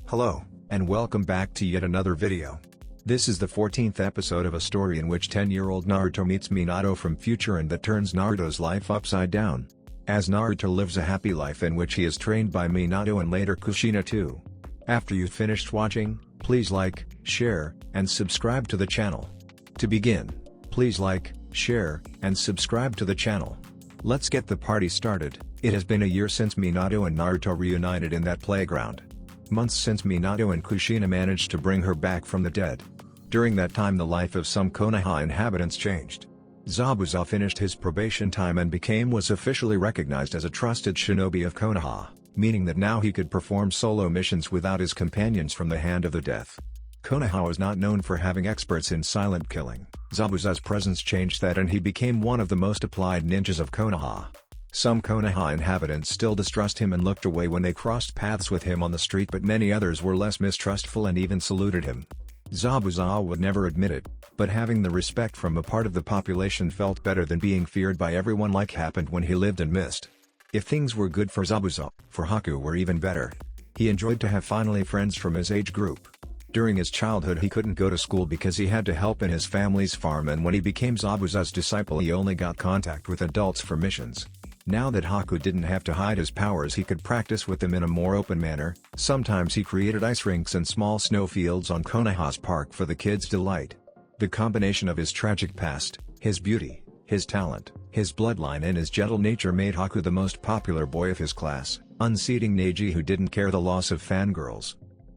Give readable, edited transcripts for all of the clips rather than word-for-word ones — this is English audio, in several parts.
Hello, and welcome back to yet another video. This is the 14th episode of a story in which 10-year-old Naruto meets Minato from future and that turns Naruto's life upside down. As Naruto lives a happy life in which he is trained by Minato and later Kushina too. After you've finished watching, please like, share, and subscribe to the channel. To begin, please like, share, and subscribe to the channel. Let's get the party started. It has been a year since Minato and Naruto reunited in that playground. Months since Minato and Kushina managed to bring her back from the dead. During that time the life of some Konoha inhabitants changed. Zabuza finished his probation time and was officially recognized as a trusted shinobi of Konoha, meaning that now he could perform solo missions without his companions from the hand of the death. Konoha was not known for having experts in silent killing. Zabuza's presence changed that and he became one of the most applied ninjas of Konoha. Some Konoha inhabitants still distrust him and looked away when they crossed paths with him on the street, but many others were less mistrustful and even saluted him. Zabuza would never admit it, but having the respect from a part of the population felt better than being feared by everyone like happened when he lived and missed. If things were good for Zabuza, for Haku were even better. He enjoyed to have finally friends from his age group. During his childhood he couldn't go to school because he had to help in his family's farm, and when he became Zabuza's disciple he only got contact with adults for missions. Now that Haku didn't have to hide his powers, he could practice with them in a more open manner. Sometimes he created ice rinks and small snowfields on Konoha's park for the kids' delight. The combination of his tragic past, his beauty, his talent, his bloodline and his gentle nature made Haku the most popular boy of his class, unseating Neji, who didn't care the loss of fangirls.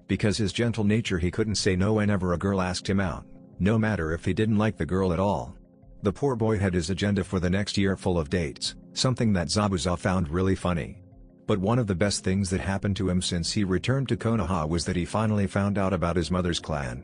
Because his gentle nature he couldn't say no whenever a girl asked him out, no matter if he didn't like the girl at all. The poor boy had his agenda for the next year full of dates, something that Zabuza found really funny. But one of the best things that happened to him since he returned to Konoha was that he finally found out about his mother's clan.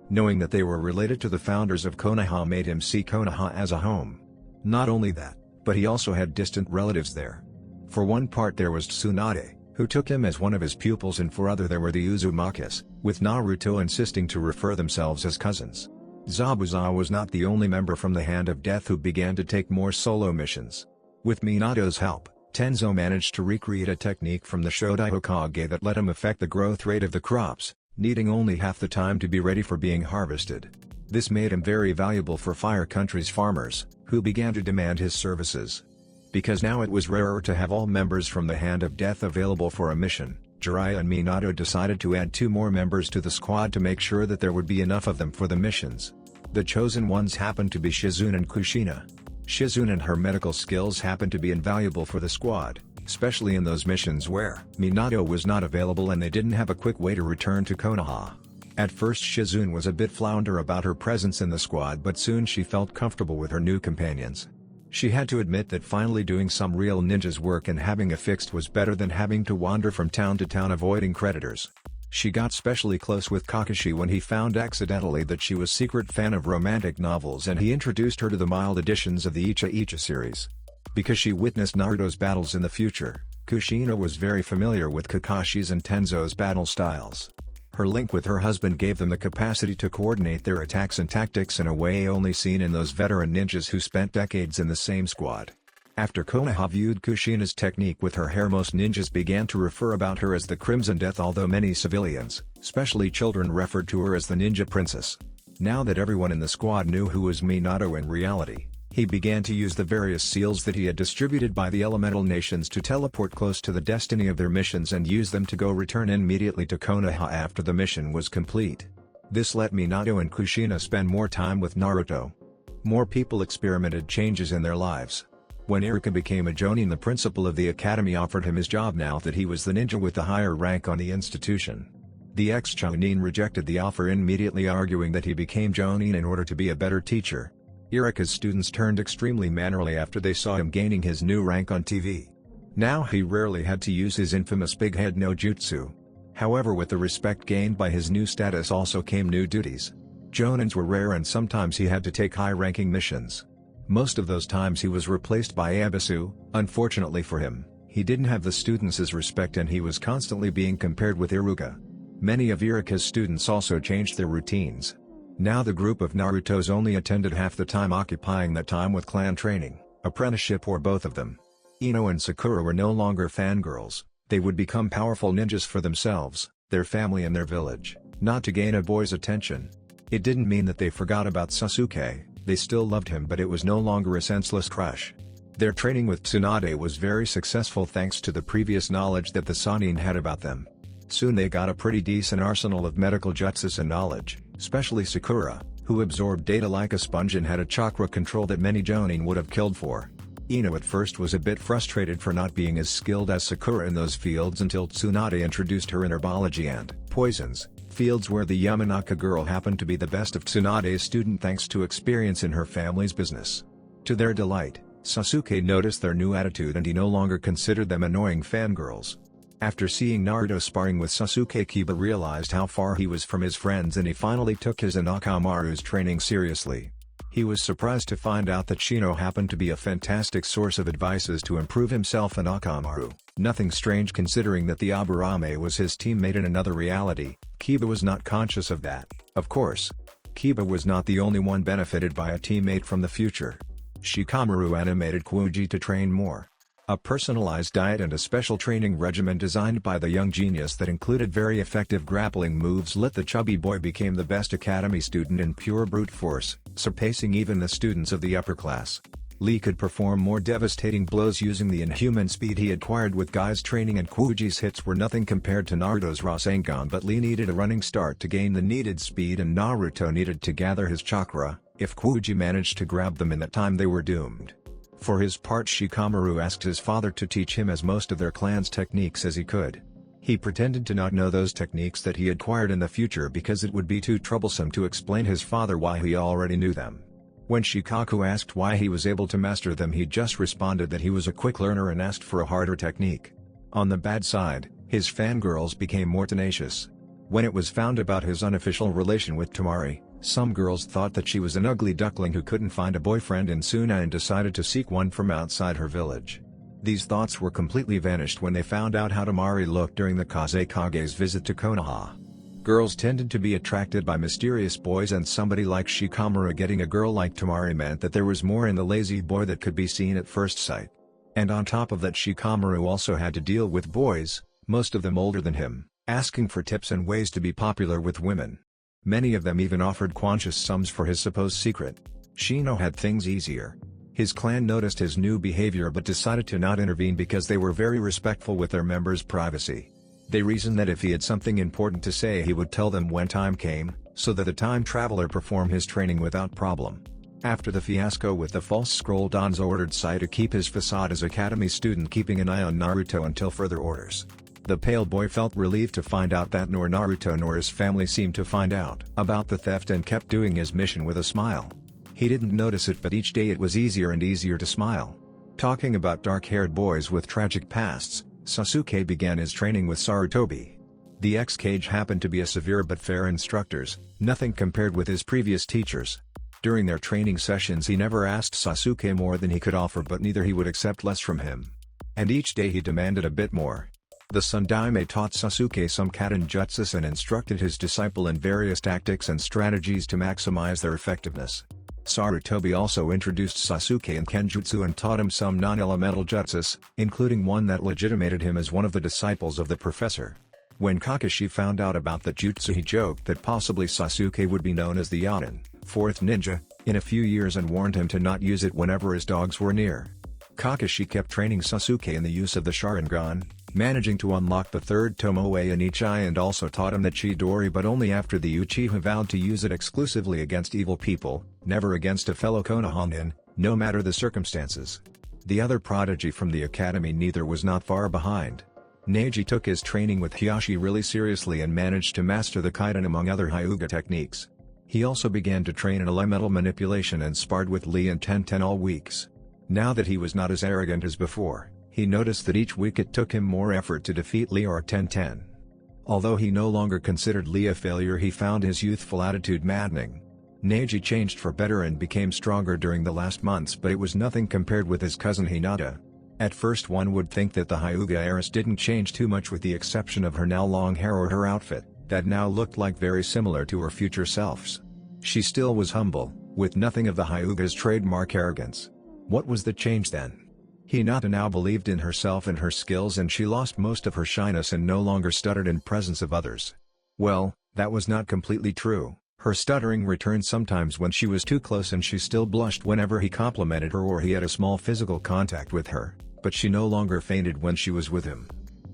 Knowing that they were related to the founders of Konoha made him see Konoha as a home. Not only that, but he also had distant relatives there. For one part there was Tsunade, who took him as one of his pupils, and for other there were the Uzumakis, with Naruto insisting to refer themselves as cousins. Zabuza was not the only member from the Hand of Death who began to take more solo missions. With Minato's help, Tenzo managed to recreate a technique from the Shodai Hokage that let him affect the growth rate of the crops, needing only half the time to be ready for being harvested. This made him very valuable for Fire Country's farmers, who began to demand his services. Because now it was rarer to have all members from the Hand of Death available for a mission, Jiraiya and Minato decided to add 2 more members to the squad to make sure that there would be enough of them for the missions. The chosen ones happened to be Shizune and Kushina. Shizune and her medical skills happened to be invaluable for the squad, especially in those missions where Minato was not available and they didn't have a quick way to return to Konoha. At first Shizune was a bit flounder about her presence in the squad, but soon she felt comfortable with her new companions. She had to admit that finally doing some real ninja's work and having a fixed was better than having to wander from town to town avoiding creditors. She got specially close with Kakashi when he found accidentally that she was a secret fan of romantic novels, and he introduced her to the mild editions of the Icha Icha series. Because she witnessed Naruto's battles in the future, Kushina was very familiar with Kakashi's and Tenzo's battle styles. Her link with her husband gave them the capacity to coordinate their attacks and tactics in a way only seen in those veteran ninjas who spent decades in the same squad. After Konoha viewed Kushina's technique with her hair, most ninjas began to refer about her as the Crimson Death, although many civilians, especially children, referred to her as the Ninja Princess. Now that everyone in the squad knew who was Minato in reality, he began to use the various seals that he had distributed by the elemental nations to teleport close to the destiny of their missions and use them to go return immediately to Konoha after the mission was complete. This let Minato and Kushina spend more time with Naruto. More people experimented changes in their lives. When Iruka became a Jonin, the principal of the academy offered him his job now that he was the ninja with the higher rank on the institution. The ex-Jonin rejected the offer immediately, arguing that he became Jonin in order to be a better teacher. Iruka's students turned extremely mannerly after they saw him gaining his new rank on TV. Now he rarely had to use his infamous big head no jutsu. However, with the respect gained by his new status also came new duties. Jonins were rare and sometimes he had to take high-ranking missions. Most of those times he was replaced by Abisu. Unfortunately for him, he didn't have the students' respect and he was constantly being compared with Iruka. Many of Iruka's students also changed their routines. Now the group of Naruto's only attended half the time, occupying that time with clan training, apprenticeship, or both of them. Ino and Sakura were no longer fangirls, they would become powerful ninjas for themselves. their family and their village, not to gain a boy's attention. It didn't mean that they forgot about Sasuke, they still loved him, but it was no longer a senseless crush. Their training with Tsunade was very successful thanks to the previous knowledge that the Sannin had about them. Soon they got a pretty decent arsenal of medical jutsus and knowledge, especially Sakura, who absorbed data like a sponge and had a chakra control that many Jonin would have killed for. Ino at first was a bit frustrated for not being as skilled as Sakura in those fields until Tsunade introduced her in herbology and poisons, fields where the Yamanaka girl happened to be the best of Tsunade's student thanks to experience in her family's business. To their delight, Sasuke noticed their new attitude and he no longer considered them annoying fangirls. After seeing Naruto sparring with Sasuke, Kiba realized how far he was from his friends and he finally took his and Akamaru's training seriously. He was surprised to find out that Shino happened to be a fantastic source of advices to improve himself and Akamaru. Nothing strange considering that the Aburame was his teammate in another reality. Kiba was not conscious of that. Of course, Kiba was not the only one benefited by a teammate from the future. Shikamaru animated Kuuji to train more. A personalized diet and a special training regimen designed by the young genius that included very effective grappling moves let the chubby boy become the best academy student in pure brute force, surpassing even the students of the upper class. Lee could perform more devastating blows using the inhuman speed he acquired with Guy's training, and Kuuji's hits were nothing compared to Naruto's Rasengan, but Lee needed a running start to gain the needed speed and Naruto needed to gather his chakra. If Kuuji managed to grab them in that time, they were doomed. For his part, Shikamaru asked his father to teach him as most of their clan's techniques as he could. He pretended to not know those techniques that he acquired in the future because it would be too troublesome to explain his father why he already knew them. When Shikaku asked why he was able to master them, he just responded that he was a quick learner and asked for a harder technique. On the bad side, his fangirls became more tenacious. When it was found about his unofficial relation with Temari, some girls thought that she was an ugly duckling who couldn't find a boyfriend in Suna and decided to seek one from outside her village. These thoughts were completely vanished when they found out how Temari looked during the Kazekage's visit to Konoha. Girls tended to be attracted by mysterious boys, and somebody like Shikamaru getting a girl like Temari meant that there was more in the lazy boy that could be seen at first sight. And on top of that, Shikamaru also had to deal with boys, most of them older than him, asking for tips and ways to be popular with women. Many of them even offered conscious sums for his supposed secret. Shino had things easier. His clan noticed his new behavior but decided to not intervene because they were very respectful with their members' privacy. They reasoned that if he had something important to say, he would tell them when time came, so that the time traveler performed his training without problem. After the fiasco with the false scroll, Danzo ordered Sai to keep his facade as academy student, keeping an eye on Naruto until further orders. The pale boy felt relieved to find out that nor Naruto nor his family seemed to find out about the theft and kept doing his mission with a smile. He didn't notice it, but each day it was easier and easier to smile. Talking about dark-haired boys with tragic pasts, Sasuke began his training with Sarutobi. The ex-Kage happened to be a severe but fair instructor, nothing compared with his previous teachers. During their training sessions he never asked Sasuke more than he could offer, but neither he would accept less from him. And each day he demanded a bit more. The Sundaime taught Sasuke some Katen jutsus and instructed his disciple in various tactics and strategies to maximize their effectiveness. Sarutobi also introduced Sasuke in Kenjutsu and taught him some non-elemental jutsus, including one that legitimated him as one of the disciples of the professor. When Kakashi found out about the jutsu, he joked that possibly Sasuke would be known as the Yanin, fourth ninja, in a few years and warned him to not use it whenever his dogs were near. Kakashi kept training Sasuke in the use of the Sharingan, managing to unlock the third Tomoe in each eye, and also taught him the Chidori, but only after the Uchiha vowed to use it exclusively against evil people, never against a fellow Konohanin, no matter the circumstances. The other prodigy from the academy neither was not far behind. Neji took his training with Hiyashi really seriously and managed to master the Kaiden among other Hyuga techniques. He also began to train in elemental manipulation and sparred with Lee and Tenten all weeks. Now that he was not as arrogant as before, he noticed that each week it took him more effort to defeat Lee or Tenten. Although he no longer considered Lee a failure, he found his youthful attitude maddening. Neji changed for better and became stronger during the last months, but it was nothing compared with his cousin Hinata. At first one would think that the Hyuga heiress didn't change too much with the exception of her now long hair or her outfit, that now looked like very similar to her future selves. She still was humble, with nothing of the Hyuga's trademark arrogance. What was the change then? Hinata now believed in herself and her skills, and she lost most of her shyness and no longer stuttered in presence of others. Well, that was not completely true. Her stuttering returned sometimes when she was too close, and she still blushed whenever he complimented her or he had a small physical contact with her, but she no longer fainted when she was with him.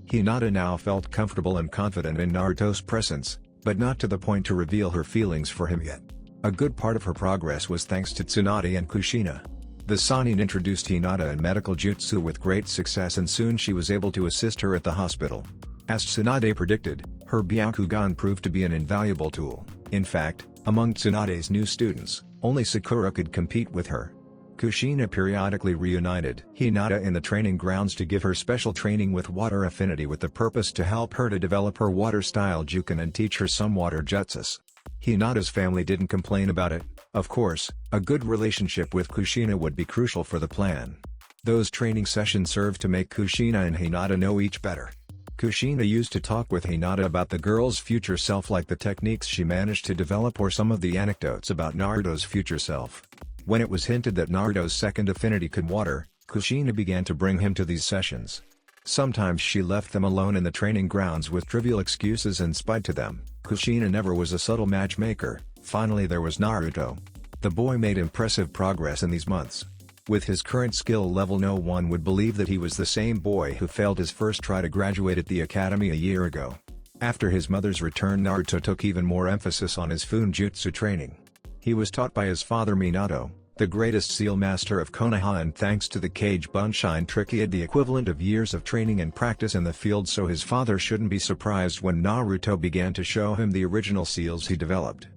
Hinata now felt comfortable and confident in Naruto's presence, but not to the point to reveal her feelings for him yet. A good part of her progress was thanks to Tsunade and Kushina. The Sannin introduced Hinata in medical jutsu with great success, and soon she was able to assist her at the hospital. As Tsunade predicted, her Byakugan proved to be an invaluable tool. In fact, among Tsunade's new students, only Sakura could compete with her. Kushina periodically reunited Hinata in the training grounds to give her special training with water affinity, with the purpose to help her to develop her water-style juken and teach her some water jutsus. Hinata's family didn't complain about it. Of course, a good relationship with Kushina would be crucial for the plan. Those training sessions served to make Kushina and Hinata know each better. Kushina used to talk with Hinata about the girl's future self, like the techniques she managed to develop or some of the anecdotes about Naruto's future self. When it was hinted that Naruto's second affinity could water, Kushina began to bring him to these sessions. Sometimes she left them alone in the training grounds with trivial excuses and spied to them. Kushina never was a subtle matchmaker. Finally there was Naruto. The boy made impressive progress in these months. With his current skill level, no one would believe that he was the same boy who failed his first try to graduate at the academy a year ago. After his mother's return, Naruto took even more emphasis on his Funjutsu training. He was taught by his father Minato, the greatest seal master of Konoha, and thanks to the Cage Bunshine trick he had the equivalent of years of training and practice in the field, so his father shouldn't be surprised when Naruto began to show him the original seals he developed.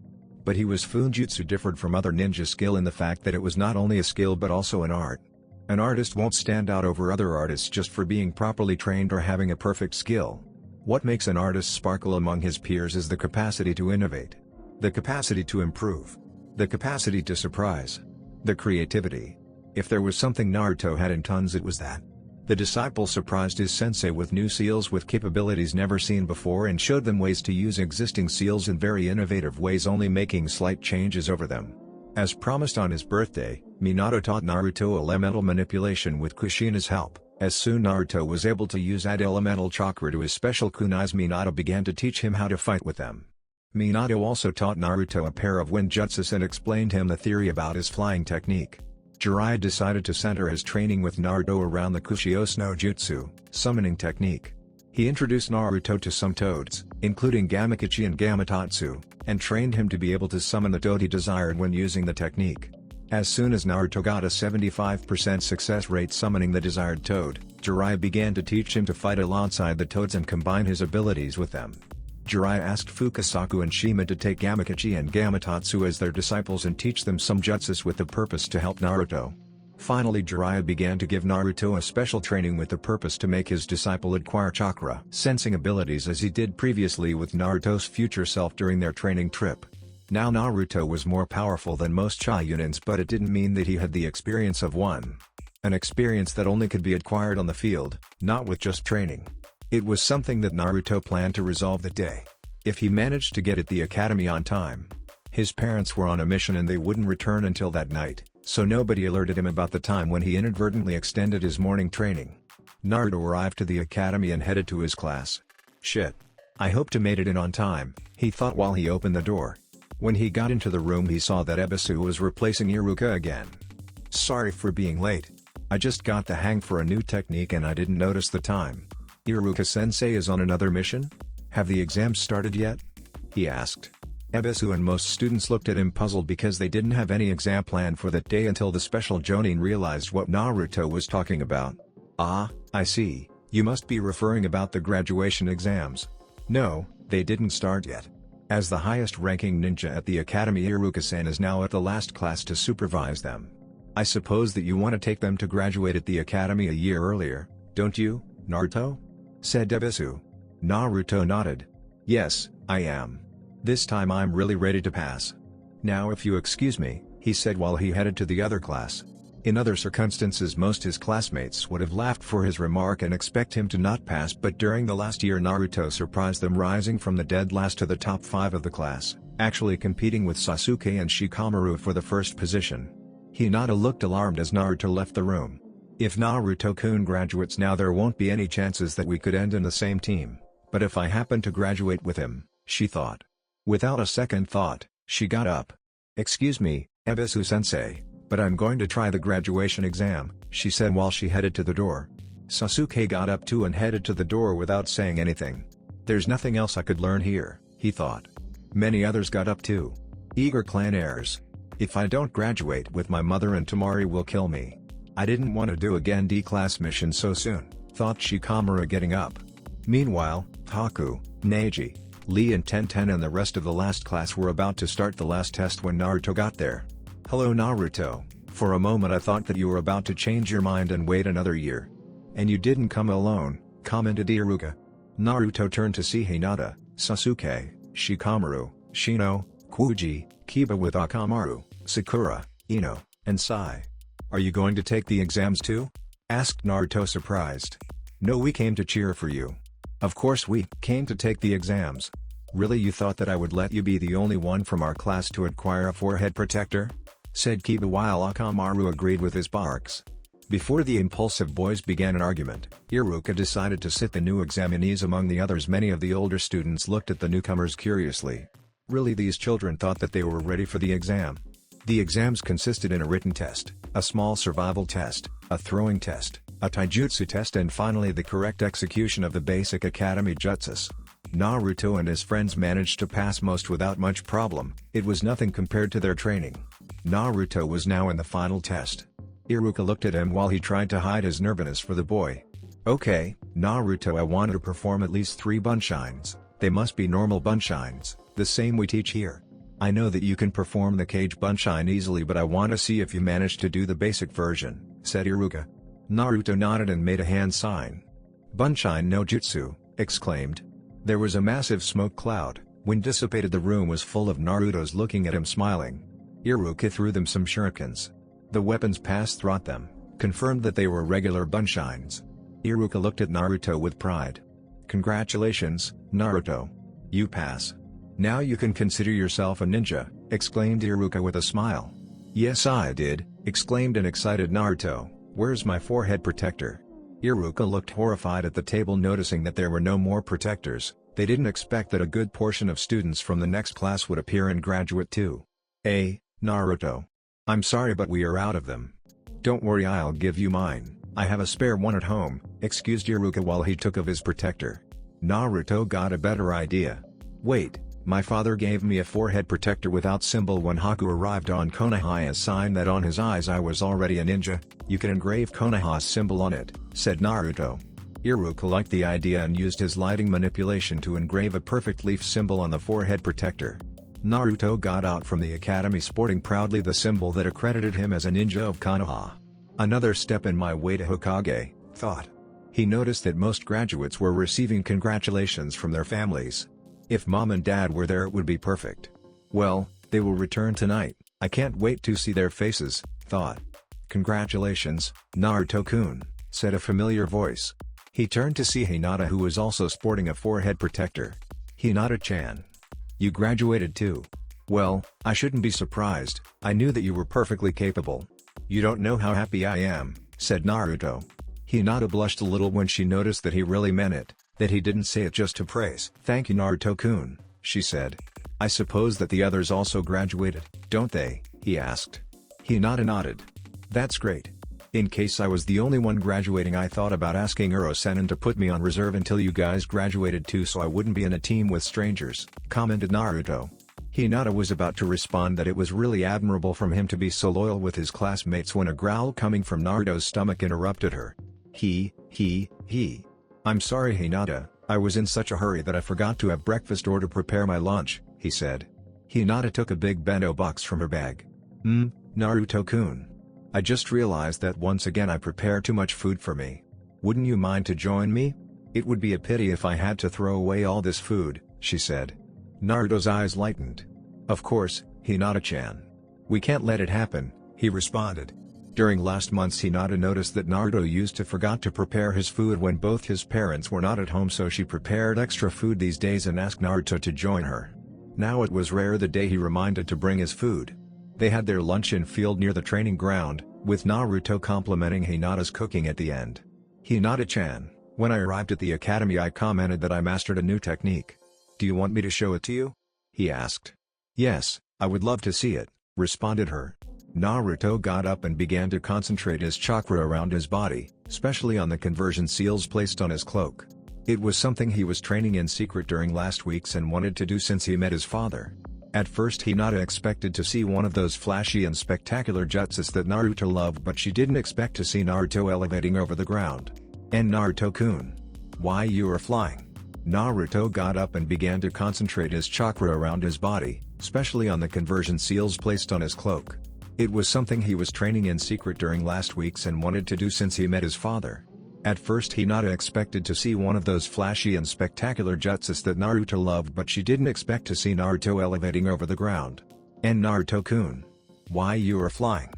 But his Funjutsu differed from other ninja skill in the fact that it was not only a skill but also an art. An artist won't stand out over other artists just for being properly trained or having a perfect skill. What makes an artist sparkle among his peers is the capacity to innovate, the capacity to improve, the capacity to surprise, the creativity. If there was something Naruto had in tons, it was that. The disciple surprised his sensei with new seals with capabilities never seen before and showed them ways to use existing seals in very innovative ways, only making slight changes over them. As promised on his birthday, Minato taught Naruto elemental manipulation with Kushina's help. As soon Naruto was able to use add elemental chakra to his special kunais, Minato began to teach him how to fight with them. Minato also taught Naruto a pair of wind jutsus and explained him the theory about his flying technique. Jiraiya decided to center his training with Naruto around the Kushio no Jutsu, summoning technique. He introduced Naruto to some toads, including Gamikaze and Gamatatsu, and trained him to be able to summon the toad he desired when using the technique. As soon as Naruto got a 75% success rate summoning the desired toad, Jiraiya began to teach him to fight alongside the toads and combine his abilities with them. Jiraiya asked Fukasaku and Shima to take Gamikaze and Gamatatsu as their disciples and teach them some jutsus with the purpose to help Naruto. Finally, Jiraiya began to give Naruto a special training with the purpose to make his disciple acquire chakra sensing abilities as he did previously with Naruto's future self during their training trip. Now Naruto was more powerful than most Chiyunins, but it didn't mean that he had the experience of one. An experience that only could be acquired on the field, not with just training. It was something that Naruto planned to resolve that day. If he managed to get at the academy on time. His parents were on a mission and they wouldn't return until that night, so nobody alerted him about the time when he inadvertently extended his morning training. Naruto arrived to the academy and headed to his class. Shit. I hope to made it in on time, he thought while he opened the door. When he got into the room, he saw that Ebisu was replacing Iruka again. Sorry for being late. I just got the hang for a new technique and I didn't notice the time. Iruka-sensei is on another mission? Have the exams started yet? He asked. Ebisu and most students looked at him puzzled because they didn't have any exam plan for that day until the special Jonin realized what Naruto was talking about. Ah, I see, you must be referring about the graduation exams. No, they didn't start yet. As the highest-ranking ninja at the academy, Iruka-san is now at the last class to supervise them. I suppose that you want to take them to graduate at the academy a year earlier, don't you, Naruto? Said Ebisu. Naruto nodded. Yes, I am. This time I'm really ready to pass. Now if you excuse me, he said while he headed to the other class. In other circumstances most his classmates would have laughed for his remark and expect him to not pass, but during the last year Naruto surprised them, rising from the dead last to the top 5 of the class, actually competing with Sasuke and Shikamaru for the first position. Hinata looked alarmed as Naruto left the room. If Naruto-kun graduates now, there won't be any chances that we could end in the same team, but if I happen to graduate with him, she thought. Without a second thought, she got up. "Excuse me, Ebisu-sensei, but I'm going to try the graduation exam," she said while she headed to the door. Sasuke got up too and headed to the door without saying anything. "There's nothing else I could learn here," he thought. Many others got up too. Eager clan heirs. "If I don't graduate with my mother and Tamari will kill me. I didn't want to do a Gendy class mission so soon," thought Shikamaru getting up. Meanwhile, Haku, Neji, Lee and Tenten and the rest of the last class were about to start the last test when Naruto got there. "Hello Naruto, for a moment I thought that you were about to change your mind and wait another year. And you didn't come alone," commented Iruka. Naruto turned to see Hinata, Sasuke, Shikamaru, Shino, Kuji, Kiba with Akamaru, Sakura, Ino, and Sai. "Are you going to take the exams too?" asked Naruto surprised. "No, we came to cheer for you." "Of course we came to take the exams. Really, you thought that I would let you be the only one from our class to acquire a forehead protector?" said Kiba while Akamaru agreed with his barks. Before the impulsive boys began an argument, Iruka decided to sit the new examinees among the others. Many of the older students looked at the newcomers curiously. Really, these children thought that they were ready for the exam. The exams consisted in a written test, a small survival test, a throwing test, a taijutsu test and finally the correct execution of the basic academy jutsus. Naruto and his friends managed to pass most without much problem. It was nothing compared to their training. Naruto was now in the final test. Iruka looked at him while he tried to hide his nervousness for the boy. "Okay, Naruto, I want to perform at least 3 bunshines. They must be normal bunshines, the same we teach here. I know that you can perform the cage bunshine easily, but I want to see if you manage to do the basic version," said Iruka. Naruto nodded and made a hand sign. "Bunshine no jutsu!" exclaimed. There was a massive smoke cloud. Wind dissipated. The room was full of Narutos looking at him smiling. Iruka threw them some shurikens. The weapons passed through them, confirmed that they were regular bunshines. Iruka looked at Naruto with pride. "Congratulations, Naruto. You pass. Now you can consider yourself a ninja," exclaimed Iruka with a smile. "Yes, I did," exclaimed an excited Naruto. "Where's my forehead protector?" Iruka looked horrified at the table, noticing that there were no more protectors. They didn't expect that a good portion of students from the next class would appear and graduate too. Naruto. I'm sorry, but we are out of them." "Don't worry, I'll give you mine. I have a spare one at home," excused Iruka while he took of his protector. Naruto got a better idea. "Wait, my father gave me a forehead protector without symbol when Haku arrived on Konoha as sign that on his eyes I was already a ninja. You can engrave Konoha's symbol on it," said Naruto. Iruka liked the idea and used his lighting manipulation to engrave a perfect leaf symbol on the forehead protector. Naruto got out from the academy sporting proudly the symbol that accredited him as a ninja of Konoha. Another step in my way to Hokage, thought. He noticed that most graduates were receiving congratulations from their families. If mom and dad were there, it would be perfect. Well, they will return tonight. I can't wait to see their faces, thought. "Congratulations, Naruto-kun," said a familiar voice. He turned to see Hinata, who was also sporting a forehead protector. "Hinata-chan. You graduated too. Well, I shouldn't be surprised. I knew that you were perfectly capable." "You don't know how happy I am," said Naruto. Hinata blushed a little when she noticed that he really meant it, that he didn't say it just to praise. "Thank you, Naruto-kun," she said. "I suppose that the others also graduated, don't they?" he asked. Hinata nodded. "That's great. In case I was the only one graduating, I thought about asking Uro-sennin to put me on reserve until you guys graduated too, so I wouldn't be in a team with strangers," commented Naruto. Hinata was about to respond that it was really admirable from him to be so loyal with his classmates when a growl coming from Naruto's stomach interrupted her. He. "I'm sorry, Hinata, I was in such a hurry that I forgot to have breakfast or to prepare my lunch," he said. Hinata took a big bento box from her bag. Naruto-kun. I just realized that once again I prepare too much food for me. Wouldn't you mind to join me? It would be a pity if I had to throw away all this food," she said. Naruto's eyes lightened. "Of course, Hinata-chan. We can't let it happen," he responded. During last months, Hinata noticed that Naruto used to forgot to prepare his food when both his parents were not at home, so she prepared extra food these days and asked Naruto to join her. Now it was rare the day he reminded to bring his food. They had their lunch in field near the training ground, with Naruto complimenting Hinata's cooking at the end. "Hinata-chan, when I arrived at the academy I commented that I mastered a new technique. Do you want me to show it to you?" he asked. "Yes, I would love to see it," responded her. Naruto got up and began to concentrate his chakra around his body, especially on the conversion seals placed on his cloak. It was something he was training in secret during last weeks and wanted to do since he met his father. At first Hinata expected to see one of those flashy and spectacular jutsus that Naruto loved, but she didn't expect to see Naruto elevating over the ground. "And Naruto-kun, why you are flying?" Naruto got up and began to concentrate his chakra around his body, especially on the conversion seals placed on his cloak. It was something he was training in secret during last weeks and wanted to do since he met his father. At first Hinata expected to see one of those flashy and spectacular jutsus that Naruto loved, but she didn't expect to see Naruto elevating over the ground. "And Naruto-kun, why you are flying?"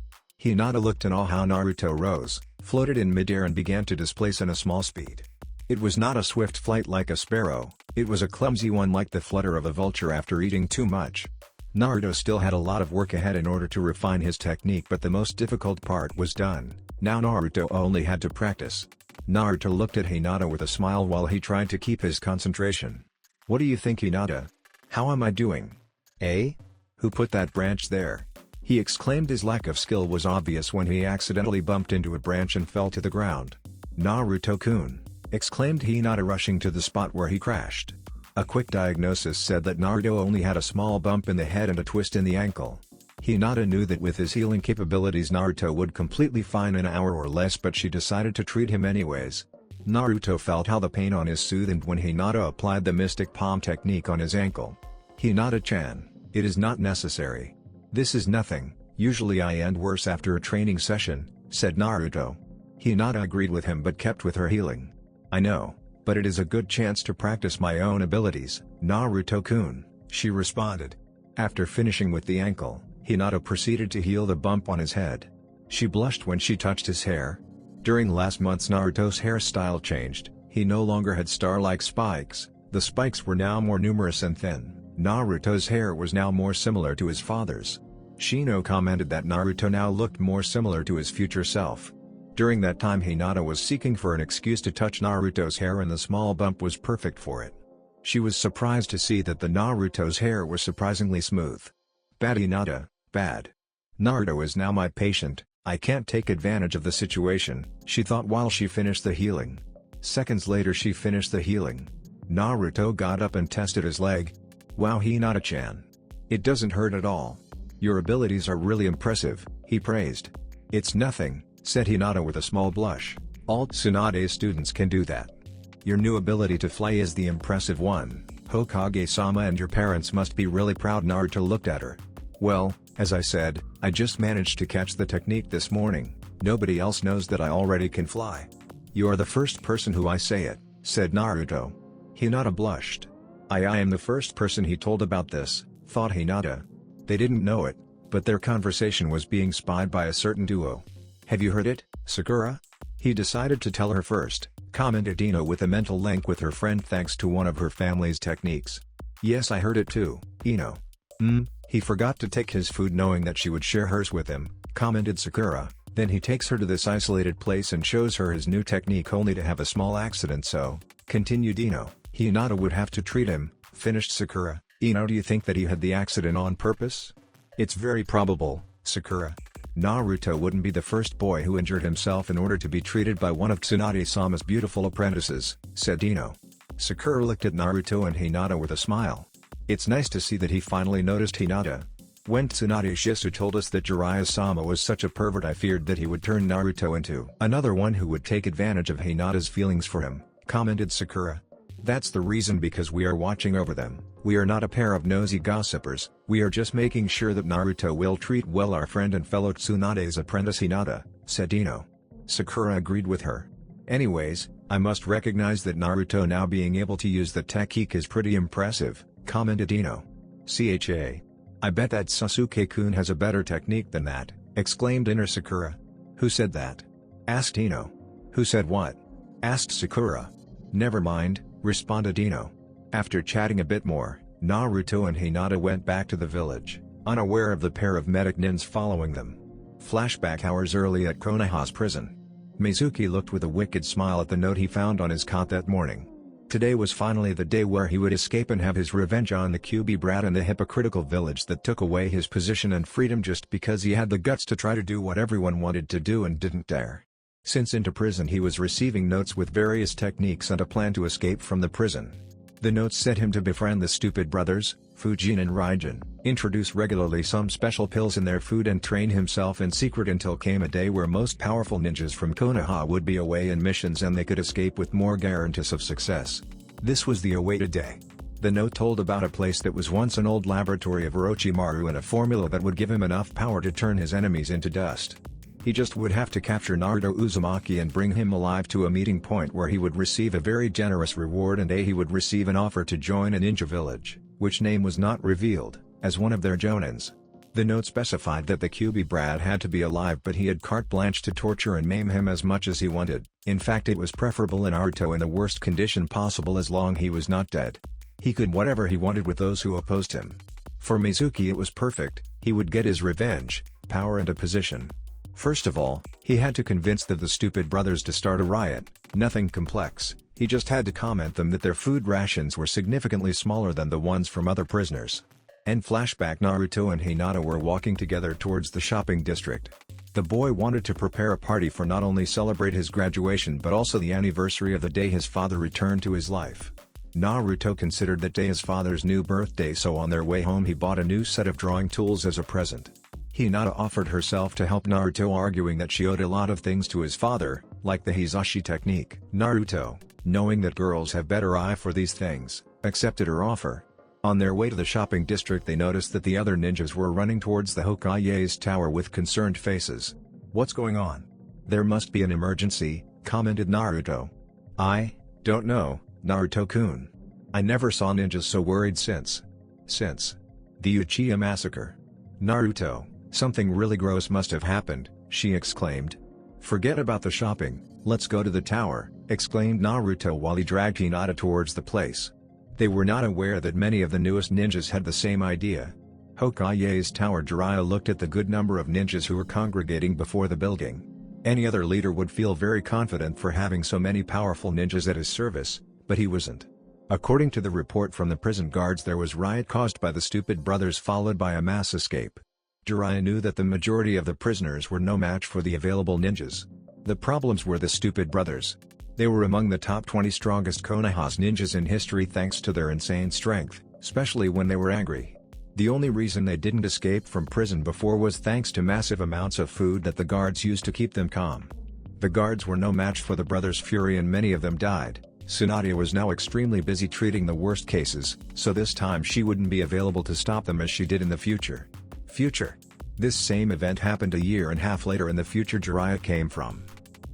Hinata looked in awe how Naruto rose, floated in midair and began to displace in a small speed. It was not a swift flight like a sparrow, it was a clumsy one like the flutter of a vulture after eating too much. Naruto still had a lot of work ahead in order to refine his technique, but the most difficult part was done. Now Naruto only had to practice. Naruto looked at Hinata with a smile while he tried to keep his concentration. "What do you think, Hinata? How am I doing?" "Eh? Who put that branch there?" he exclaimed. His lack of skill was obvious when he accidentally bumped into a branch and fell to the ground. "Naruto-kun!" exclaimed Hinata, rushing to the spot where he crashed. A quick diagnosis said that Naruto only had a small bump in the head and a twist in the ankle. Hinata knew that with his healing capabilities Naruto would completely fine in an hour or less, but she decided to treat him anyways. Naruto felt how the pain on his soothed when Hinata applied the mystic palm technique on his ankle. "Hinata-chan, it is not necessary. This is nothing, usually I end worse after a training session," said Naruto. Hinata agreed with him but kept with her healing. "I know, but it is a good chance to practice my own abilities, Naruto-kun," she responded. After finishing with the ankle, Hinata proceeded to heal the bump on his head. She blushed when she touched his hair. During last month's Naruto's hairstyle changed, he no longer had star-like spikes, the spikes were now more numerous and thin. Naruto's hair was now more similar to his father's. Shino commented that Naruto now looked more similar to his future self. During that time Hinata was seeking for an excuse to touch Naruto's hair, and the small bump was perfect for it. She was surprised to see that the Naruto's hair was surprisingly smooth. "Bad Hinata, bad. Naruto is now my patient, I can't take advantage of the situation," she thought while she finished the healing. Seconds later she finished the healing. Naruto got up and tested his leg. "Wow, Hinata-chan. It doesn't hurt at all. Your abilities are really impressive," he praised. "It's nothing," said Hinata with a small blush. "All Tsunade students can do that. Your new ability to fly is the impressive one, Hokage-sama, and your parents must be really proud." Naruto looked at her. "Well, as I said, I just managed to catch the technique this morning, nobody else knows that I already can fly." "You are the first person who I say it," said Naruto. Hinata blushed. I am the first person he told about this," thought Hinata. They didn't know it, but their conversation was being spied by a certain duo. "Have you heard it, Sakura?" He decided to tell her first, commented Ino with a mental link with her friend thanks to one of her family's techniques. "Yes, I heard it too, Ino." He forgot to take his food knowing that she would share hers with him," commented Sakura. "Then he takes her to this isolated place and shows her his new technique only to have a small accident, so," continued Ino, "Hinata would have to treat him," finished Sakura. "Ino, do you think that he had the accident on purpose?" "It's very probable, Sakura. Naruto wouldn't be the first boy who injured himself in order to be treated by one of Tsunade-sama's beautiful apprentices," said Ino. Sakura looked at Naruto and Hinata with a smile. It's nice to see that he finally noticed Hinata. "When Tsunade Shisu told us that Jiraiya-sama was such a pervert, I feared that he would turn Naruto into another one who would take advantage of Hinata's feelings for him," commented Sakura. "That's the reason, because we are watching over them. We are not a pair of nosy gossipers, we are just making sure that Naruto will treat well our friend and fellow Tsunade's apprentice Hinata," said Ino. Sakura agreed with her. "Anyways, I must recognize that Naruto now being able to use the technique is pretty impressive," commented Ino. I bet that Sasuke-kun has a better technique than that," exclaimed inner Sakura. "Who said that?" asked Ino. "Who said what?" asked Sakura. "Never mind," responded Ino. After chatting a bit more, Naruto and Hinata went back to the village, unaware of the pair of medic nins following them. Flashback hours early at Konoha's prison. Mizuki looked with a wicked smile at the note he found on his cot that morning. Today was finally the day where he would escape and have his revenge on the QB brat and the hypocritical village that took away his position and freedom just because he had the guts to try to do what everyone wanted to do and didn't dare. Since into prison he was receiving notes with various techniques and a plan to escape from the prison. The notes set him to befriend the stupid brothers, Fujin and Raijin, introduce regularly some special pills in their food and train himself in secret until came a day where most powerful ninjas from Konoha would be away in missions and they could escape with more guarantees of success. This was the awaited day. The note told about a place that was once an old laboratory of Orochimaru and a formula that would give him enough power to turn his enemies into dust. He just would have to capture Naruto Uzumaki and bring him alive to a meeting point where he would receive a very generous reward and he would receive an offer to join a ninja village, which name was not revealed, as one of their jonins. The note specified that the QB brat had to be alive but he had carte blanche to torture and maim him as much as he wanted. In fact, it was preferable in Naruto in the worst condition possible as long he was not dead. He could whatever he wanted with those who opposed him. For Mizuki it was perfect, he would get his revenge, power and a position. First of all, he had to convince the stupid brothers to start a riot, nothing complex, he just had to comment them that their food rations were significantly smaller than the ones from other prisoners. And flashback, Naruto and Hinata were walking together towards the shopping district. The boy wanted to prepare a party for not only celebrate his graduation but also the anniversary of the day his father returned to his life. Naruto considered that day his father's new birthday, so on their way home he bought a new set of drawing tools as a present. Hinata offered herself to help Naruto, arguing that she owed a lot of things to his father, like the Hizashi technique. Naruto, knowing that girls have better eye for these things, accepted her offer. On their way to the shopping district they noticed that the other ninjas were running towards the Hokage's tower with concerned faces. "What's going on?" "There must be an emergency," commented Naruto. "I don't know, Naruto-kun. I never saw ninjas so worried since the Uchiha massacre." "Naruto, something really gross must have happened," she exclaimed. "Forget about the shopping, let's go to the tower," exclaimed Naruto while he dragged Hinata towards the place. They were not aware that many of the newest ninjas had the same idea. Hokage's tower. Jiraiya looked at the good number of ninjas who were congregating before the building. Any other leader would feel very confident for having so many powerful ninjas at his service, but he wasn't. According to the report from the prison guards, there was riot caused by the stupid brothers followed by a mass escape. Jiraiya knew that the majority of the prisoners were no match for the available ninjas. The problems were the stupid brothers. They were among the top 20 strongest Konoha's ninjas in history thanks to their insane strength, especially when they were angry. The only reason they didn't escape from prison before was thanks to massive amounts of food that the guards used to keep them calm. The guards were no match for the brothers' fury and many of them died. Tsunade was now extremely busy treating the worst cases, so this time she wouldn't be available to stop them as she did in the future. This same event happened a year and a half later in the future Jiraiya came from.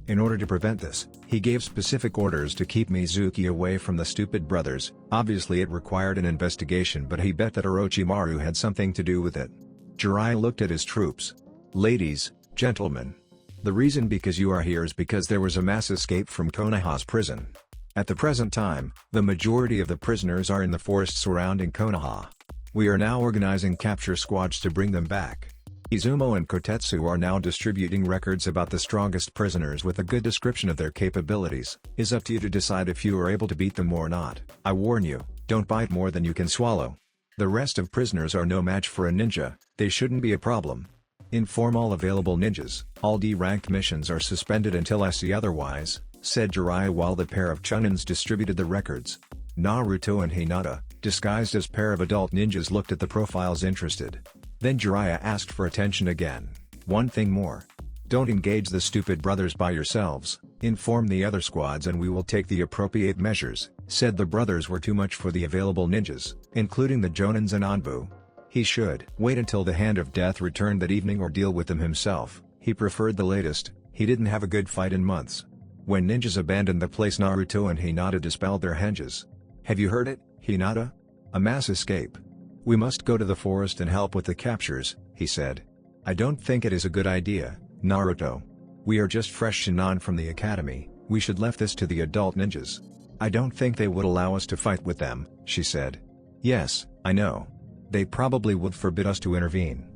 In order to prevent this, he gave specific orders to keep Mizuki away from the stupid brothers. Obviously it required an investigation, but he bet that Orochimaru had something to do with it. Jiraiya looked at his troops. "Ladies, gentlemen. The reason because you are here is because there was a mass escape from Konoha's prison. At the present time, the majority of the prisoners are in the forest surrounding Konoha. We are now organizing capture squads to bring them back. Izumo and Kotetsu are now distributing records about the strongest prisoners with a good description of their capabilities. It's up to you to decide if you are able to beat them or not. I warn you, don't bite more than you can swallow. The rest of prisoners are no match for a ninja, they shouldn't be a problem. Inform all available ninjas, all D-ranked missions are suspended until I see otherwise," said Jiraiya while the pair of chunins distributed the records. Naruto and Hinata, disguised as pair of adult ninjas, looked at the profiles interested. Then Jiraiya asked for attention again. "One thing more. Don't engage the stupid brothers by yourselves, inform the other squads and we will take the appropriate measures," said the brothers were too much for the available ninjas, including the jonins and Anbu. He should wait until the hand of death returned that evening or deal with them himself. He preferred the latest. He didn't have a good fight in months. When ninjas abandoned the place, Naruto and Hinata dispelled their henges. "Have you heard it, Hinata? A mass escape. We must go to the forest and help with the captures," he said. "I don't think it is a good idea, Naruto. We are just fresh Shinan from the academy, we should left this to the adult ninjas. I don't think they would allow us to fight with them," she said. "Yes, I know. They probably would forbid us to intervene.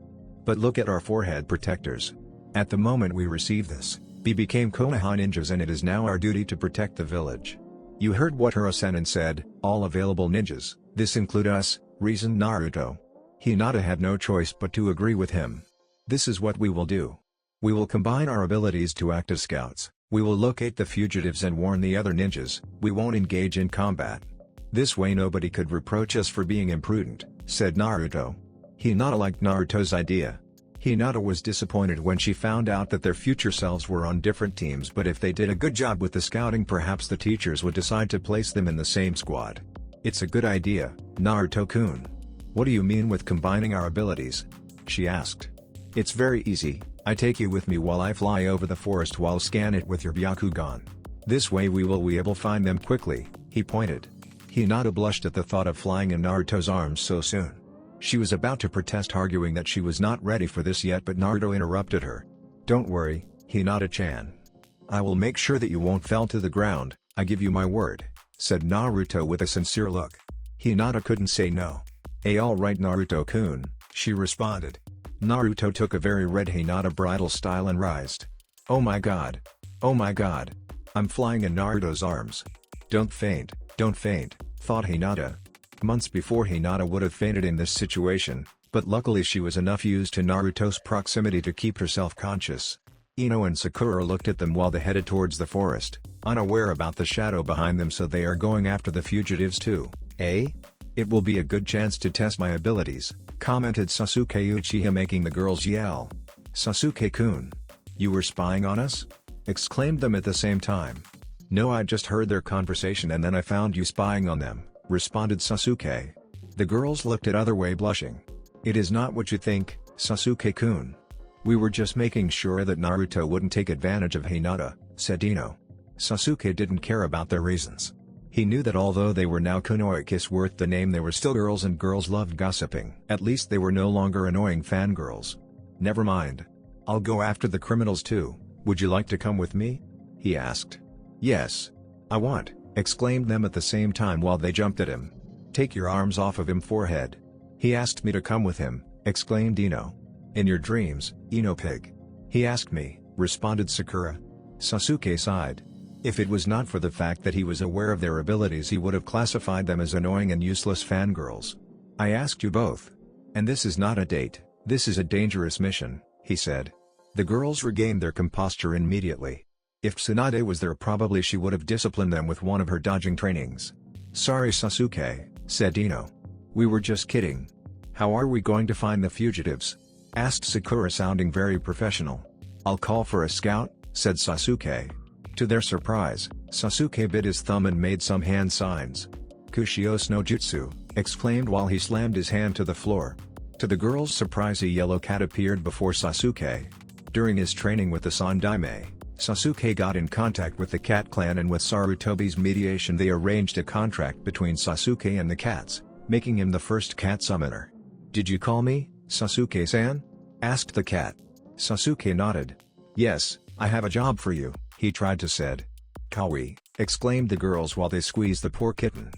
But look at our forehead protectors. At the moment we received this, we became Konoha ninjas and it is now our duty to protect the village. You heard what Hirusenin said, all available ninjas, this include us, reasoned Naruto. Hinata had no choice but to agree with him. This is what we will do. We will combine our abilities to act as scouts, we will locate the fugitives and warn the other ninjas, we won't engage in combat. This way nobody could reproach us for being imprudent, said Naruto. Hinata liked Naruto's idea. Hinata was disappointed when she found out that their future selves were on different teams, but if they did a good job with the scouting perhaps the teachers would decide to place them in the same squad. It's a good idea, Naruto-kun. What do you mean with combining our abilities? She asked. It's very easy, I take you with me while I fly over the forest while scan it with your Byakugan. This way we will be able to find them quickly, he pointed. Hinata blushed at the thought of flying in Naruto's arms so soon. She was about to protest, arguing that she was not ready for this yet, but Naruto interrupted her. Don't worry, Hinata-chan. I will make sure that you won't fall to the ground, I give you my word, said Naruto with a sincere look. Hinata couldn't say no. Alright Naruto-kun, she responded. Naruto took a very red Hinata bridal style and rised. Oh my god. Oh my god. I'm flying in Naruto's arms. Don't faint, thought Hinata. Months before Hinata would have fainted in this situation, but luckily she was enough used to Naruto's proximity to keep herself conscious. Ino and Sakura looked at them while they headed towards the forest, unaware about the shadow behind them, so they are going after the fugitives too, eh? It will be a good chance to test my abilities, commented Sasuke Uchiha, making the girls yell. Sasuke-kun. You were spying on us? Exclaimed them at the same time. No, I just heard their conversation and then I found you spying on them, responded Sasuke. The girls looked at other way, blushing. It is not what you think, Sasuke-kun. We were just making sure that Naruto wouldn't take advantage of Hinata, said Ino. Sasuke didn't care about their reasons. He knew that although they were now Kunoikis worth the name, they were still girls and girls loved gossiping. At least they were no longer annoying fangirls. Never mind. I'll go after the criminals too, would you like to come with me? He asked. Yes. I want, exclaimed them at the same time while they jumped at him. Take your arms off of him, forehead. He asked me to come with him, exclaimed Ino. In your dreams, Ino pig. He asked me, responded Sakura. Sasuke sighed. If it was not for the fact that he was aware of their abilities, he would have classified them as annoying and useless fangirls. I asked you both. And this is not a date, this is a dangerous mission, he said. The girls regained their composure immediately. If Tsunade was there, probably she would have disciplined them with one of her dodging trainings. Sorry Sasuke, said Ino. We were just kidding. How are we going to find the fugitives? Asked Sakura, sounding very professional. I'll call for a scout, said Sasuke. To their surprise, Sasuke bit his thumb and made some hand signs. Kushios no jutsu, exclaimed while he slammed his hand to the floor. To the girls' surprise, a yellow cat appeared before Sasuke. During his training with the Sandaime, Sasuke got in contact with the Cat Clan, and with Sarutobi's mediation they arranged a contract between Sasuke and the cats, making him the first cat summoner. Did you call me, Sasuke-san? Asked the cat. Sasuke nodded. Yes, I have a job for you, he tried to said. Kawaii, exclaimed the girls while they squeezed the poor kitten.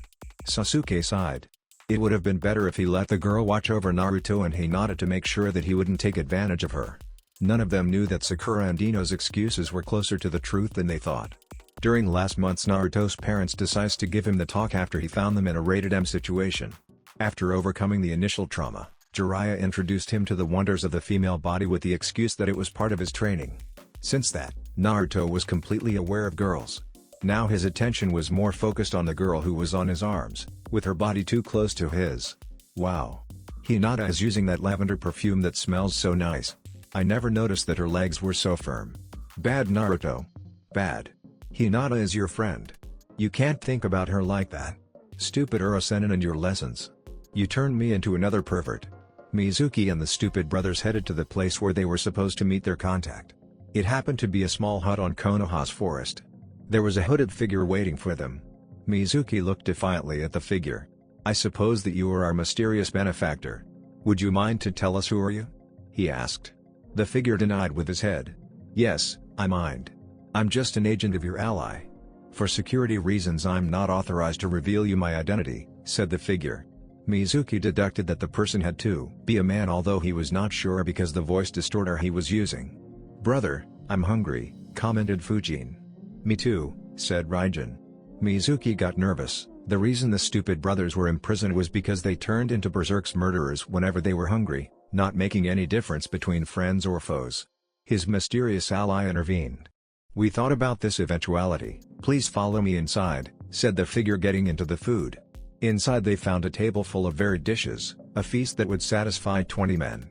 Sasuke sighed. It would have been better if he let the girl watch over Naruto and Hinata to make sure that he wouldn't take advantage of her. None of them knew that Sakura and Ino's excuses were closer to the truth than they thought. During last month's, Naruto's parents decided to give him the talk after he found them in a rated M situation. After overcoming the initial trauma, Jiraiya introduced him to the wonders of the female body with the excuse that it was part of his training. Since that, Naruto was completely aware of girls. Now his attention was more focused on the girl who was on his arms, with her body too close to his. Wow. Hinata is using that lavender perfume that smells so nice. I never noticed that her legs were so firm. Bad Naruto. Bad. Hinata is your friend. You can't think about her like that. Stupid Urosenin and your lessons. You turned me into another pervert. Mizuki and the stupid brothers headed to the place where they were supposed to meet their contact. It happened to be a small hut on Konoha's forest. There was a hooded figure waiting for them. Mizuki looked defiantly at the figure. I suppose that you are our mysterious benefactor. Would you mind to tell us who are you? He asked. The figure denied with his head. Yes, I mind. I'm just an agent of your ally. For security reasons I'm not authorized to reveal you my identity, said the figure. Mizuki deducted that the person had to be a man, although he was not sure because the voice distorter he was using. "Brother, I'm hungry," commented Fujin. "Me too," said Raijin. Mizuki got nervous. The reason the stupid brothers were imprisoned was because they turned into berserk's murderers whenever they were hungry, not making any difference between friends or foes. His mysterious ally intervened. "We thought about this eventuality. Please follow me inside," said the figure, getting into the food. Inside they found a table full of varied dishes, a feast that would satisfy 20 men.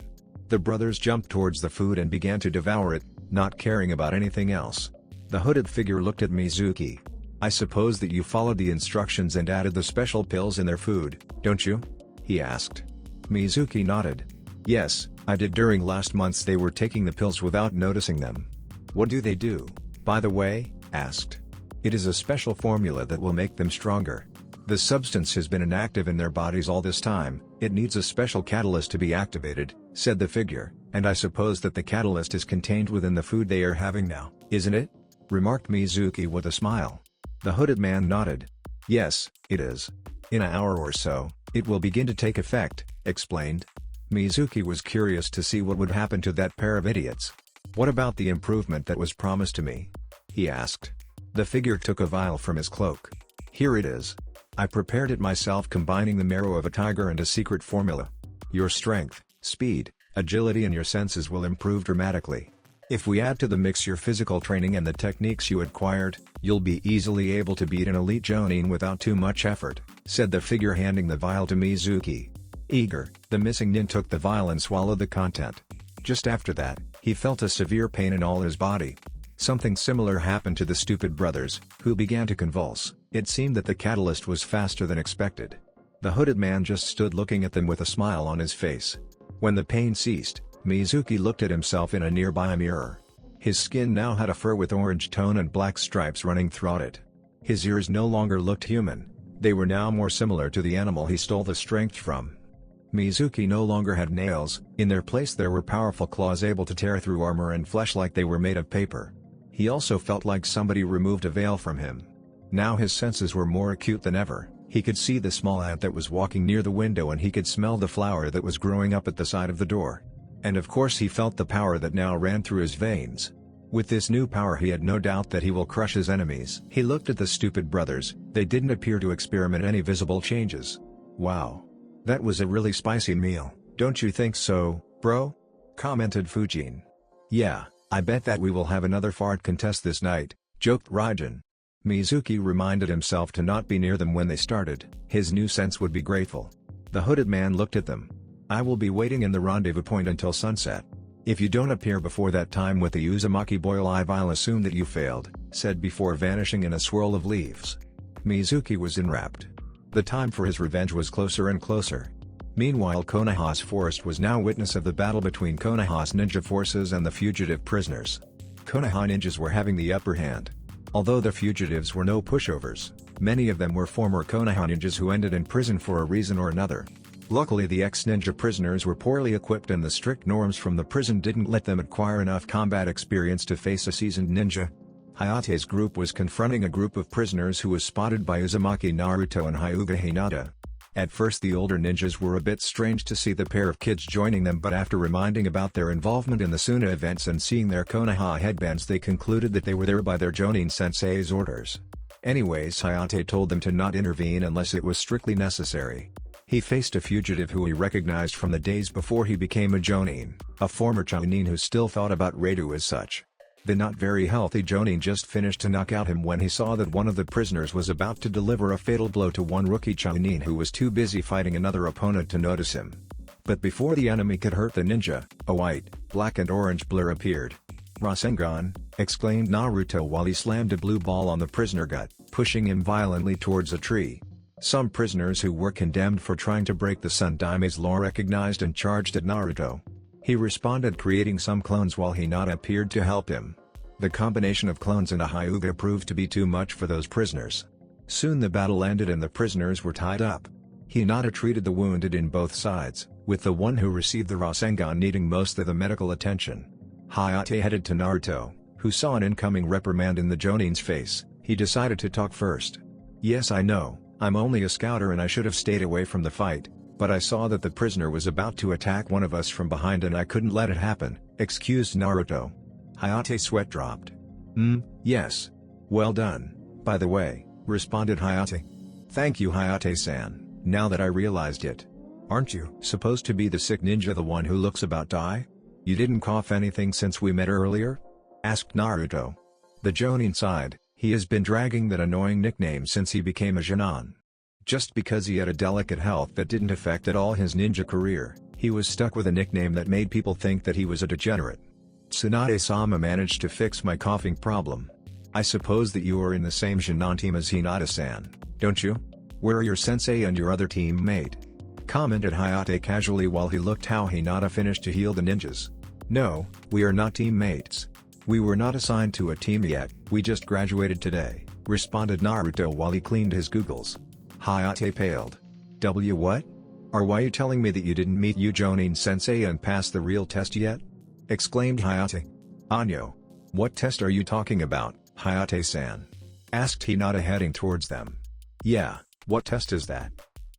The brothers jumped towards the food and began to devour it, not caring about anything else. The hooded figure looked at Mizuki. "I suppose that you followed the instructions and added the special pills in their food, don't you?" he asked. Mizuki nodded. "Yes, I did. During last months they were taking the pills without noticing them." "What do they do, by the way?" asked. "It is a special formula that will make them stronger. The substance has been inactive in their bodies all this time, it needs a special catalyst to be activated," said the figure, "and I suppose that the catalyst is contained within the food they are having now, isn't it?" remarked Mizuki with a smile. The hooded man nodded. "Yes, it is. In an hour or so, it will begin to take effect," explained. Mizuki was curious to see what would happen to that pair of idiots. "What about the improvement that was promised to me?" he asked. The figure took a vial from his cloak. "Here it is. I prepared it myself, combining the marrow of a tiger and a secret formula. Your strength, speed, agility and your senses will improve dramatically. If we add to the mix your physical training and the techniques you acquired, you'll be easily able to beat an elite Jonin without too much effort," said the figure, handing the vial to Mizuki. Eager, the missing nin took the vial and swallowed the content. Just after that, he felt a severe pain in all his body. Something similar happened to the stupid brothers, who began to convulse. It seemed that the catalyst was faster than expected. The hooded man just stood looking at them with a smile on his face. When the pain ceased, Mizuki looked at himself in a nearby mirror. His skin now had a fur with orange tone and black stripes running throughout it. His ears no longer looked human. They were now more similar to the animal he stole the strength from. Mizuki no longer had nails, in their place there were powerful claws able to tear through armor and flesh like they were made of paper. He also felt like somebody removed a veil from him. Now his senses were more acute than ever. He could see the small ant that was walking near the window, and he could smell the flower that was growing up at the side of the door. And of course he felt the power that now ran through his veins. With this new power he had no doubt that he will crush his enemies. He looked at the stupid brothers. They didn't appear to experiment any visible changes. "Wow. That was a really spicy meal, don't you think so, bro?" commented Fujin. "Yeah, I bet that we will have another fart contest this night," joked Raijin. Mizuki reminded himself to not be near them when they started. His new sense would be grateful. The hooded man looked at them. "I will be waiting in the rendezvous point until sunset. If you don't appear before that time with the Uzumaki boil, I'll assume that you failed," said before vanishing in a swirl of leaves. Mizuki was enwrapped. The time for his revenge was closer and closer. Meanwhile, Konoha's forest was now witness of the battle between Konoha's ninja forces and the fugitive prisoners. Konoha ninjas were having the upper hand. Although the fugitives were no pushovers, many of them were former Konoha ninjas who ended in prison for a reason or another. Luckily the ex-ninja prisoners were poorly equipped, and the strict norms from the prison didn't let them acquire enough combat experience to face a seasoned ninja. Hayate's group was confronting a group of prisoners who was spotted by Uzumaki, Naruto and Hyuga Hinata. At first the older ninjas were a bit strange to see the pair of kids joining them, but after reminding about their involvement in the Suna events and seeing their Konoha headbands, they concluded that they were there by their Jonin sensei's orders. Anyways, Hayate told them to not intervene unless it was strictly necessary. He faced a fugitive who he recognized from the days before he became a Jonin, a former Chunin who still thought about Redu as such. The not very healthy Jonin just finished to knock out him when he saw that one of the prisoners was about to deliver a fatal blow to one rookie Chunin who was too busy fighting another opponent to notice him. But before the enemy could hurt the ninja, a white, black and orange blur appeared. "Rasengan!" exclaimed Naruto while he slammed a blue ball on the prisoner gut, pushing him violently towards a tree. Some prisoners who were condemned for trying to break the Sun Daime's law recognized and charged at Naruto. He responded, creating some clones while Hinata appeared to help him. The combination of clones and a Hyuga proved to be too much for those prisoners. Soon the battle ended and the prisoners were tied up. Hinata treated the wounded in both sides, with the one who received the Rasengan needing most of the medical attention. Hayate headed to Naruto, who saw an incoming reprimand in the Jonin's face. He decided to talk first. "Yes, I know, I'm only a scouter and I should have stayed away from the fight, but I saw that the prisoner was about to attack one of us from behind and I couldn't let it happen," excused Naruto. Hayate's sweat dropped. Yes. Well done, by the way, responded Hayate. Thank you, Hayate-san, now that I realized it. Aren't you supposed to be the sick ninja, the one who looks about die? You didn't cough anything since we met earlier? Asked Naruto. The Jonin sighed. He has been dragging that annoying nickname since he became a Jonin. Just because he had a delicate health that didn't affect at all his ninja career, he was stuck with a nickname that made people think that he was a degenerate. Tsunade-sama managed to fix my coughing problem. I suppose that you are in the same Jonin team as Hinata-san, don't you? Where are your sensei and your other teammate? Commented Hayate casually while he looked how Hinata finished to heal the ninjas. No, we are not teammates. We were not assigned to a team yet, we just graduated today, responded Naruto while he cleaned his googles. Hayate paled. What? Or why are you telling me that you didn't meet Jonin sensei and pass the real test yet? Exclaimed Hayate. Anyo. What test are you talking about, Hayate-san? Asked Hinata heading towards them. Yeah, what test is that?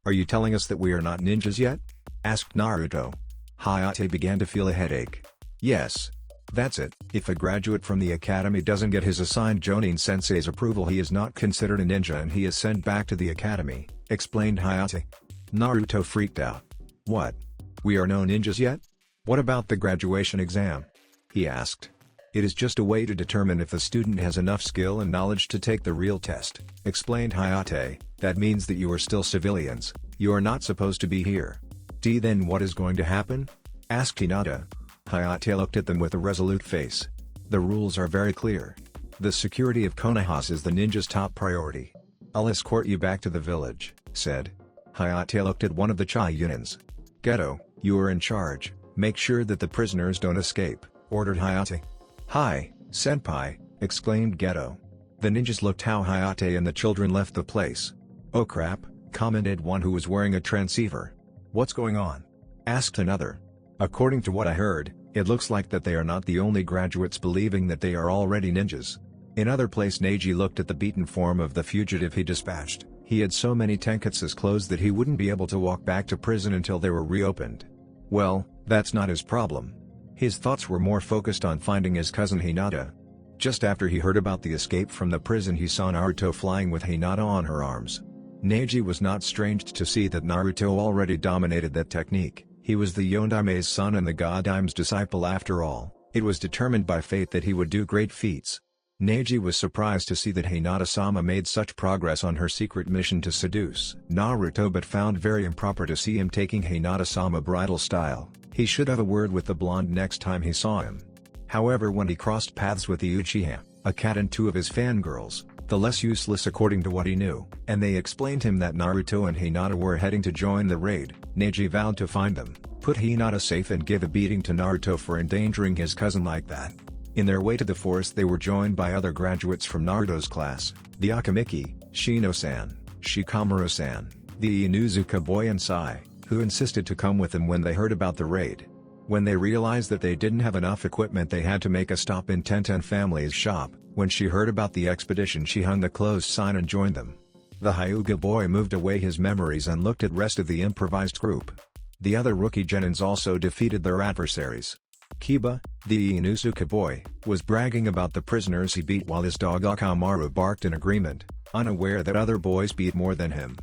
Are you telling us that we are not ninjas yet? Asked Naruto. Hayate began to feel a headache. Yes. That's it, if a graduate from the academy doesn't get his assigned Jonin sensei's approval, he is not considered a ninja and he is sent back to the academy, explained Hayate. Naruto freaked out. What? We are no ninjas yet? What about the graduation exam? He asked. It is just a way to determine if the student has enough skill and knowledge to take the real test, explained Hayate. That means that you are still civilians, you are not supposed to be here. Then what is going to happen? Asked Hinata. Hayate looked at them with a resolute face. The rules are very clear. The security of Konoha is the ninja's top priority. I'll escort you back to the village, said. Hayate looked at one of the Chiyunins. Geto, you are in charge, make sure that the prisoners don't escape, ordered Hayate. Hi, senpai, exclaimed Geto. The ninjas looked how Hayate and the children left the place. Oh crap, commented one who was wearing a transceiver. What's going on? Asked another. According to what I heard, it looks like that they are not the only graduates believing that they are already ninjas. In other place, Neji looked at the beaten form of the fugitive he dispatched. He had so many tenketsu's clothes that he wouldn't be able to walk back to prison until they were reopened. Well, that's not his problem. His thoughts were more focused on finding his cousin Hinata. Just after he heard about the escape from the prison, he saw Naruto flying with Hinata on her arms. Neji was not strange to see that Naruto already dominated that technique. He was the Yondame's son and the Godime's disciple after all. It was determined by fate that he would do great feats. Neji was surprised to see that Hinata-sama made such progress on her secret mission to seduce Naruto, but found very improper to see him taking Hinata-sama bridal style. He should have a word with the blonde next time he saw him. However, when he crossed paths with the Uchiha, a cat and two of his fangirls, the less useless according to what he knew, and they explained him that Naruto and Hinata were heading to join the raid, Neji vowed to find them, put Hinata safe and give a beating to Naruto for endangering his cousin like that. In their way to the forest, they were joined by other graduates from Naruto's class, the Akamiki, Shino-san, Shikamaru-san, the Inuzuka boy and Sai, who insisted to come with them when they heard about the raid. When they realized that they didn't have enough equipment, they had to make a stop in Tenten family's shop. When she heard about the expedition, she hung the closed sign and joined them. The Hyuga boy moved away his memories and looked at rest of the improvised group. The other rookie genins also defeated their adversaries. Kiba, the Inuzuka boy, was bragging about the prisoners he beat while his dog Akamaru barked in agreement, unaware that other boys beat more than him.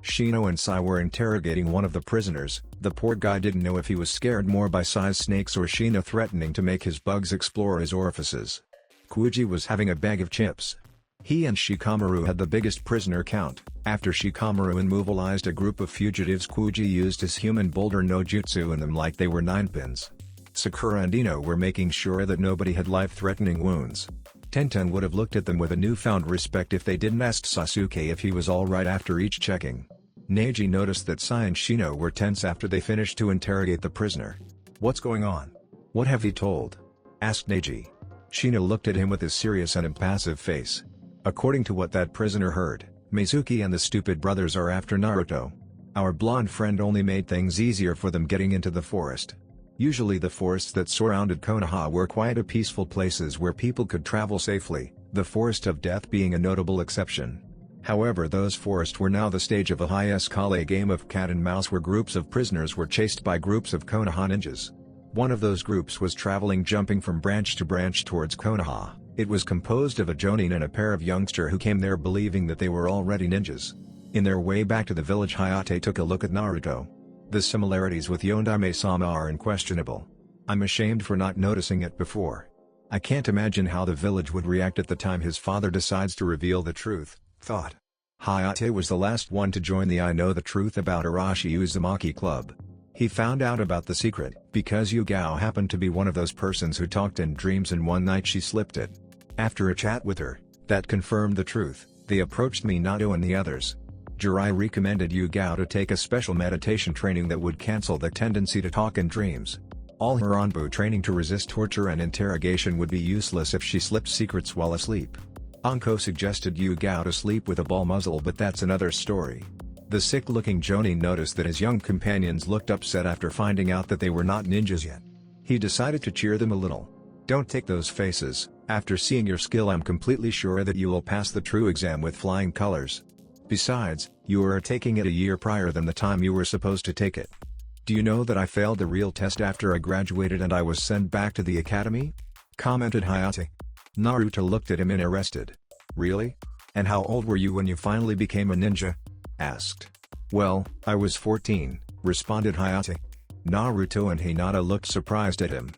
Shino and Sai were interrogating one of the prisoners. The poor guy didn't know if he was scared more by Sai's snakes or Shino threatening to make his bugs explore his orifices. Kuji was having a bag of chips. He and Shikamaru had the biggest prisoner count. After Shikamaru immobilized a group of fugitives, Kuji used his human boulder no jutsu in them like they were ninepins. Sakura and Ino were making sure that nobody had life-threatening wounds. Tenten would have looked at them with a newfound respect if they didn't ask Sasuke if he was alright after each checking. Neji noticed that Sai and Shino were tense after they finished to interrogate the prisoner. "What's going on? What have you told?" asked Neji. Shino looked at him with his serious and impassive face. According to what that prisoner heard, Mizuki and the stupid brothers are after Naruto. Our blonde friend only made things easier for them getting into the forest. Usually the forests that surrounded Konoha were quiet, peaceful places where people could travel safely, the Forest of Death being a notable exception. However, those forests were now the stage of a high-escalade game of cat and mouse where groups of prisoners were chased by groups of Konoha ninjas. One of those groups was traveling jumping from branch to branch towards Konoha. It was composed of a jonin and a pair of youngsters who came there believing that they were already ninjas. In their way back to the village, Hayate took a look at Naruto. The similarities with Yondaime-sama are unquestionable. I'm ashamed for not noticing it before. I can't imagine how the village would react at the time his father decides to reveal the truth, thought. Hayate was the last one to join the I Know the Truth About Arashi Uzumaki club. He found out about the secret because Yugao happened to be one of those persons who talked in dreams, and one night she slipped it. After a chat with her, that confirmed the truth. They approached Minato and the others. Jirai recommended Yugao to take a special meditation training that would cancel the tendency to talk in dreams. All her onbu training to resist torture and interrogation would be useless if she slipped secrets while asleep. Anko suggested Yugao to sleep with a ball muzzle, but that's another story. The sick-looking jonin noticed that his young companions looked upset after finding out that they were not ninjas yet. He decided to cheer them a little. Don't take those faces. After seeing your skill, I'm completely sure that you will pass the true exam with flying colors. Besides, you are taking it a year prior than the time you were supposed to take it. Do you know that I failed the real test after I graduated and I was sent back to the academy? Commented Hayate. Naruto looked at him interested. Really? And how old were you when you finally became a ninja? Asked. Well, I was 14, responded Hayate. Naruto and Hinata looked surprised at him.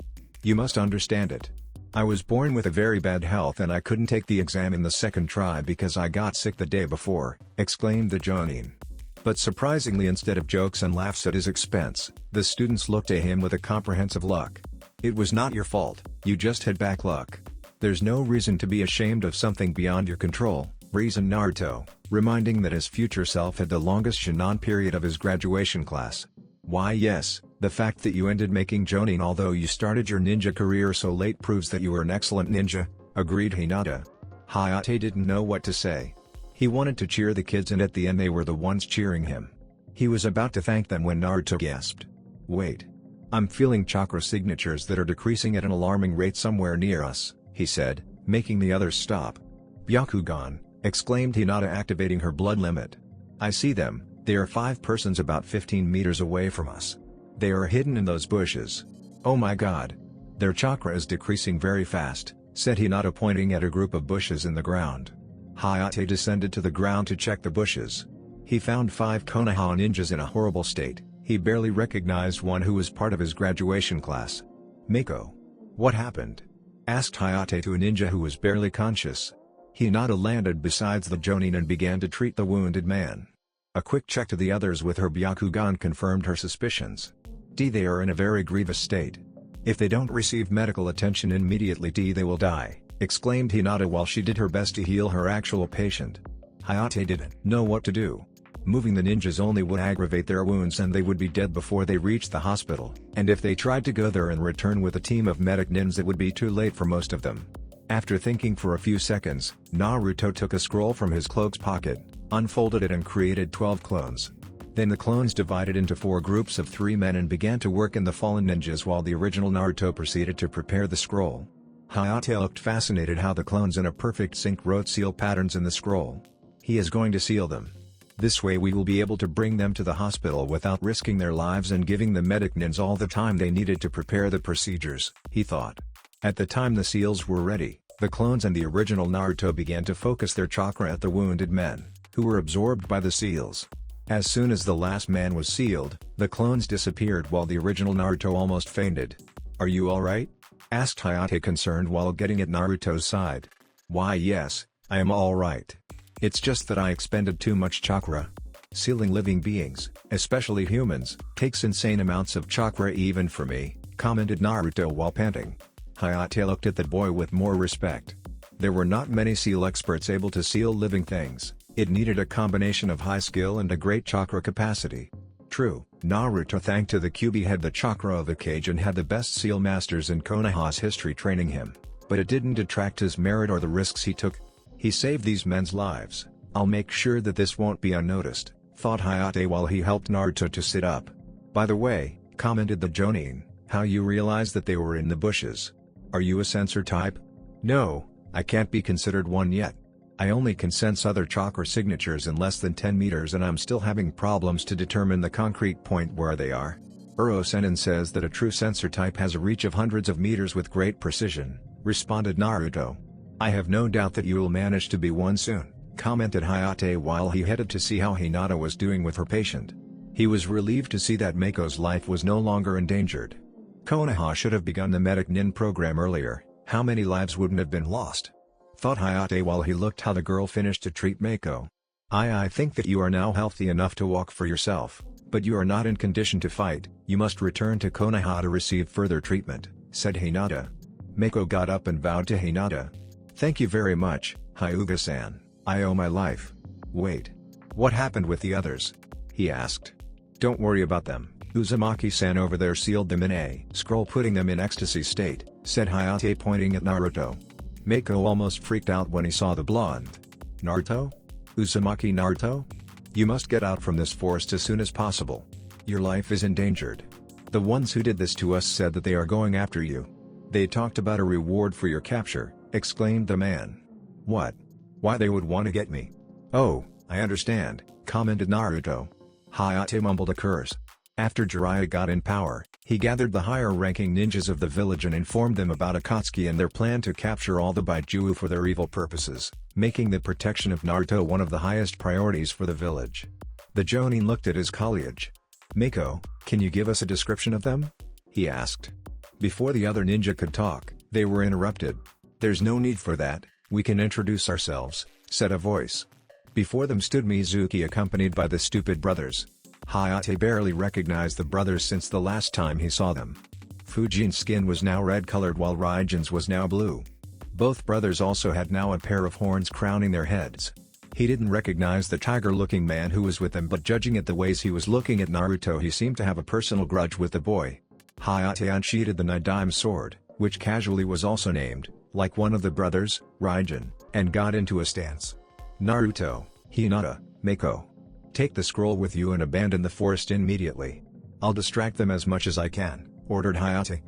You must understand it. I was born with a very bad health and I couldn't take the exam in the second try because I got sick the day before, exclaimed the jonin. But surprisingly, instead of jokes and laughs at his expense, the students looked at him with a comprehensive look. It was not your fault, you just had bad luck. There's no reason to be ashamed of something beyond your control, reasoned Naruto, reminding that his future self had the longest Shinnon period of his graduation class. Why yes, the fact that you ended making jonin although you started your ninja career so late proves that you were an excellent ninja, agreed Hinata. Hayate didn't know what to say. He wanted to cheer the kids and at the end they were the ones cheering him. He was about to thank them when Naruto gasped. Wait. I'm feeling chakra signatures that are decreasing at an alarming rate somewhere near us, he said, making the others stop. Byakugan, exclaimed Hinata, activating her blood limit. I see them, they are 5 persons about 15 meters away from us. They are hidden in those bushes. Oh my god. Their chakra is decreasing very fast, said Hinata, pointing at a group of bushes in the ground. Hayate descended to the ground to check the bushes. He found 5 Konoha ninjas in a horrible state. He barely recognized one who was part of his graduation class. Mako. What happened? Asked Hayate to a ninja who was barely conscious. Hinata landed beside the jonin and began to treat the wounded man. A quick check to the others with her Byakugan confirmed her suspicions. They are in a very grievous state. If they don't receive medical attention immediately, they will die, exclaimed Hinata while she did her best to heal her actual patient. Hayate didn't know what to do. Moving the ninjas only would aggravate their wounds and they would be dead before they reached the hospital, and if they tried to go there and return with a team of medic nins it would be too late for most of them. After thinking for a few seconds, Naruto took a scroll from his cloak's pocket, unfolded it and created 12 clones. Then the clones divided into 4 groups of 3 men and began to work in the fallen ninjas while the original Naruto proceeded to prepare the scroll. Hayate looked fascinated how the clones in a perfect sync wrote seal patterns in the scroll. He is going to seal them. This way we will be able to bring them to the hospital without risking their lives and giving the medic nins all the time they needed to prepare the procedures, he thought. At the time the seals were ready, the clones and the original Naruto began to focus their chakra at the wounded men, who were absorbed by the seals. As soon as the last man was sealed, the clones disappeared while the original Naruto almost fainted. Are you alright? Asked Hayate, concerned while getting at Naruto's side. Why yes, I am alright. It's just that I expended too much chakra. Sealing living beings, especially humans, takes insane amounts of chakra even for me, commented Naruto while panting. Hayate looked at the boy with more respect. There were not many seal experts able to seal living things. It needed a combination of high skill and a great chakra capacity. True, Naruto thanked to the Kyuubi had the chakra of Hokage and had the best seal masters in Konoha's history training him, but it didn't detract his merit or the risks he took. He saved these men's lives. I'll make sure that this won't be unnoticed, thought Hayate while he helped Naruto to sit up. By the way, commented the jonin, how you realized that they were in the bushes. Are you a sensor type? No, I can't be considered one yet. I only can sense other chakra signatures in less than 10 meters and I'm still having problems to determine the concrete point where they are. Uro-Sennin says that a true sensor type has a reach of hundreds of meters with great precision, responded Naruto. I have no doubt that you will manage to be one soon, commented Hayate while he headed to see how Hinata was doing with her patient. He was relieved to see that Mako's life was no longer endangered. Konoha should have begun the medic nin program earlier, how many lives wouldn't have been lost? Thought Hayate while he looked how the girl finished to treat Mako. I think that you are now healthy enough to walk for yourself, but you are not in condition to fight, you must return to Konoha to receive further treatment, said Hinata. Mako got up and bowed to Hinata. Thank you very much, Hyuga-san, I owe my life. Wait. What happened with the others? He asked. Don't worry about them, Uzumaki-san over there sealed them in a scroll putting them in ecstasy state, said Hayate pointing at Naruto. Mako almost freaked out when he saw the blonde. Naruto? Uzumaki Naruto? You must get out from this forest as soon as possible. Your life is endangered. The ones who did this to us said that they are going after you. They talked about a reward for your capture, exclaimed the man. What? Why they would want to get me? Oh, I understand, commented Naruto. Hayate mumbled a curse. After Jiraiya got in power, he gathered the higher-ranking ninjas of the village and informed them about Akatsuki and their plan to capture all the Baijuo for their evil purposes, making the protection of Naruto one of the highest priorities for the village. The Jonin looked at his colleague. Mako, can you give us a description of them? He asked. Before the other ninja could talk, they were interrupted. There's no need for that, we can introduce ourselves, said a voice. Before them stood Mizuki accompanied by the stupid brothers. Hayate barely recognized the brothers since the last time he saw them. Fujin's skin was now red-colored while Raijin's was now blue. Both brothers also had now a pair of horns crowning their heads. He didn't recognize the tiger-looking man who was with them, but judging at the ways he was looking at Naruto, he seemed to have a personal grudge with the boy. Hayate unsheathed the Nidime sword, which casually was also named, like one of the brothers, Raijin, and got into a stance. Naruto, Hinata, Mako. Take the scroll with you and abandon the forest immediately. I'll distract them as much as I can, ordered Hayate.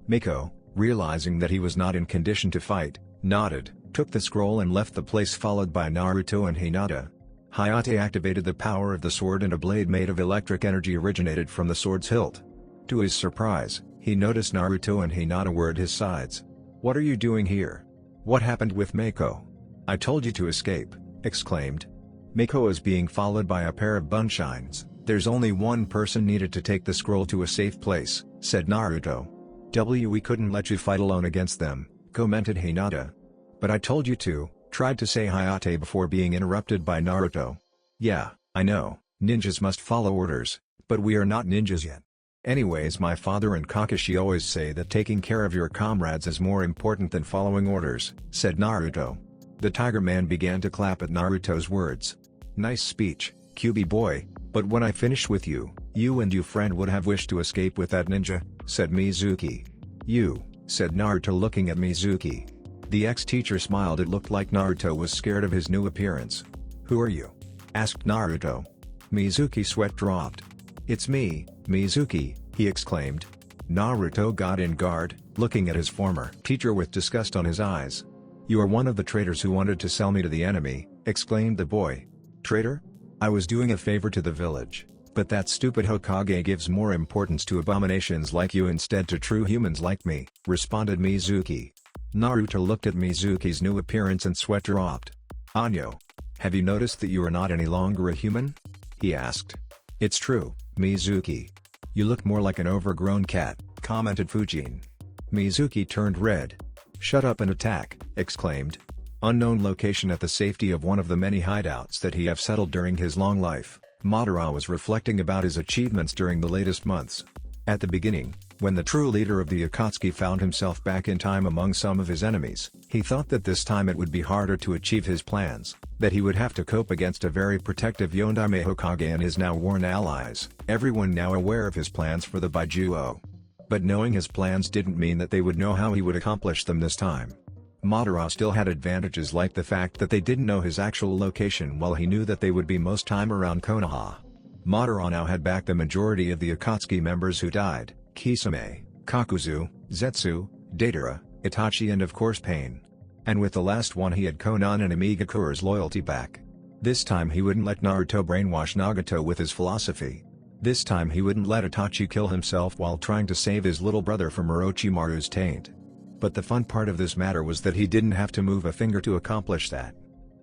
Mako, realizing that he was not in condition to fight, nodded, took the scroll and left the place followed by Naruto and Hinata. Hayate activated the power of the sword and a blade made of electric energy originated from the sword's hilt. To his surprise, he noticed Naruto and Hinata were at his sides. What are you doing here? What happened with Mako? I told you to escape, exclaimed. Mako is being followed by a pair of bunshines. There's only one person needed to take the scroll to a safe place, said Naruto. We couldn't let you fight alone against them, commented Hinata. But I told you to, tried to say Hayate before being interrupted by Naruto. Yeah, I know, ninjas must follow orders, but we are not ninjas yet. Anyways, my father and Kakashi always say that taking care of your comrades is more important than following orders, said Naruto. The Tiger Man began to clap at Naruto's words. Nice speech, Kyuubi boy, but when I finish with you, you and your friend would have wished to escape with that ninja, said Mizuki. You, said Naruto looking at Mizuki. The ex-teacher smiled. It looked like Naruto was scared of his new appearance. Who are you? Asked Naruto. Mizuki's sweat dropped. It's me, Mizuki, he exclaimed. Naruto got in guard, looking at his former teacher with disgust on his eyes. You are one of the traitors who wanted to sell me to the enemy, exclaimed the boy. Traitor? I was doing a favor to the village, but that stupid Hokage gives more importance to abominations like you instead to true humans like me, responded Mizuki. Naruto looked at Mizuki's new appearance and sweat dropped. Anyo, have you noticed that you are not any longer a human? He asked. It's true, Mizuki. You look more like an overgrown cat, commented Fujin. Mizuki turned red. Shut up and attack, exclaimed. Unknown location at the safety of one of the many hideouts that he have settled during his long life, Madara was reflecting about his achievements during the latest months. At the beginning, when the true leader of the Akatsuki found himself back in time among some of his enemies, he thought that this time it would be harder to achieve his plans, that he would have to cope against a very protective Yondaime Hokage and his now worn allies, everyone now aware of his plans for the Baijuo. But knowing his plans didn't mean that they would know how he would accomplish them this time. Madara still had advantages like the fact that they didn't know his actual location while he knew that they would be most time around Konoha. Madara now had back the majority of the Akatsuki members who died, Kisame, Kakuzu, Zetsu, Deidara, Itachi and of course Pain. And with the last one he had Konan and Amigakura's loyalty back. This time he wouldn't let Naruto brainwash Nagato with his philosophy. This time he wouldn't let Itachi kill himself while trying to save his little brother from Orochimaru's taint. But the fun part of this matter was that he didn't have to move a finger to accomplish that.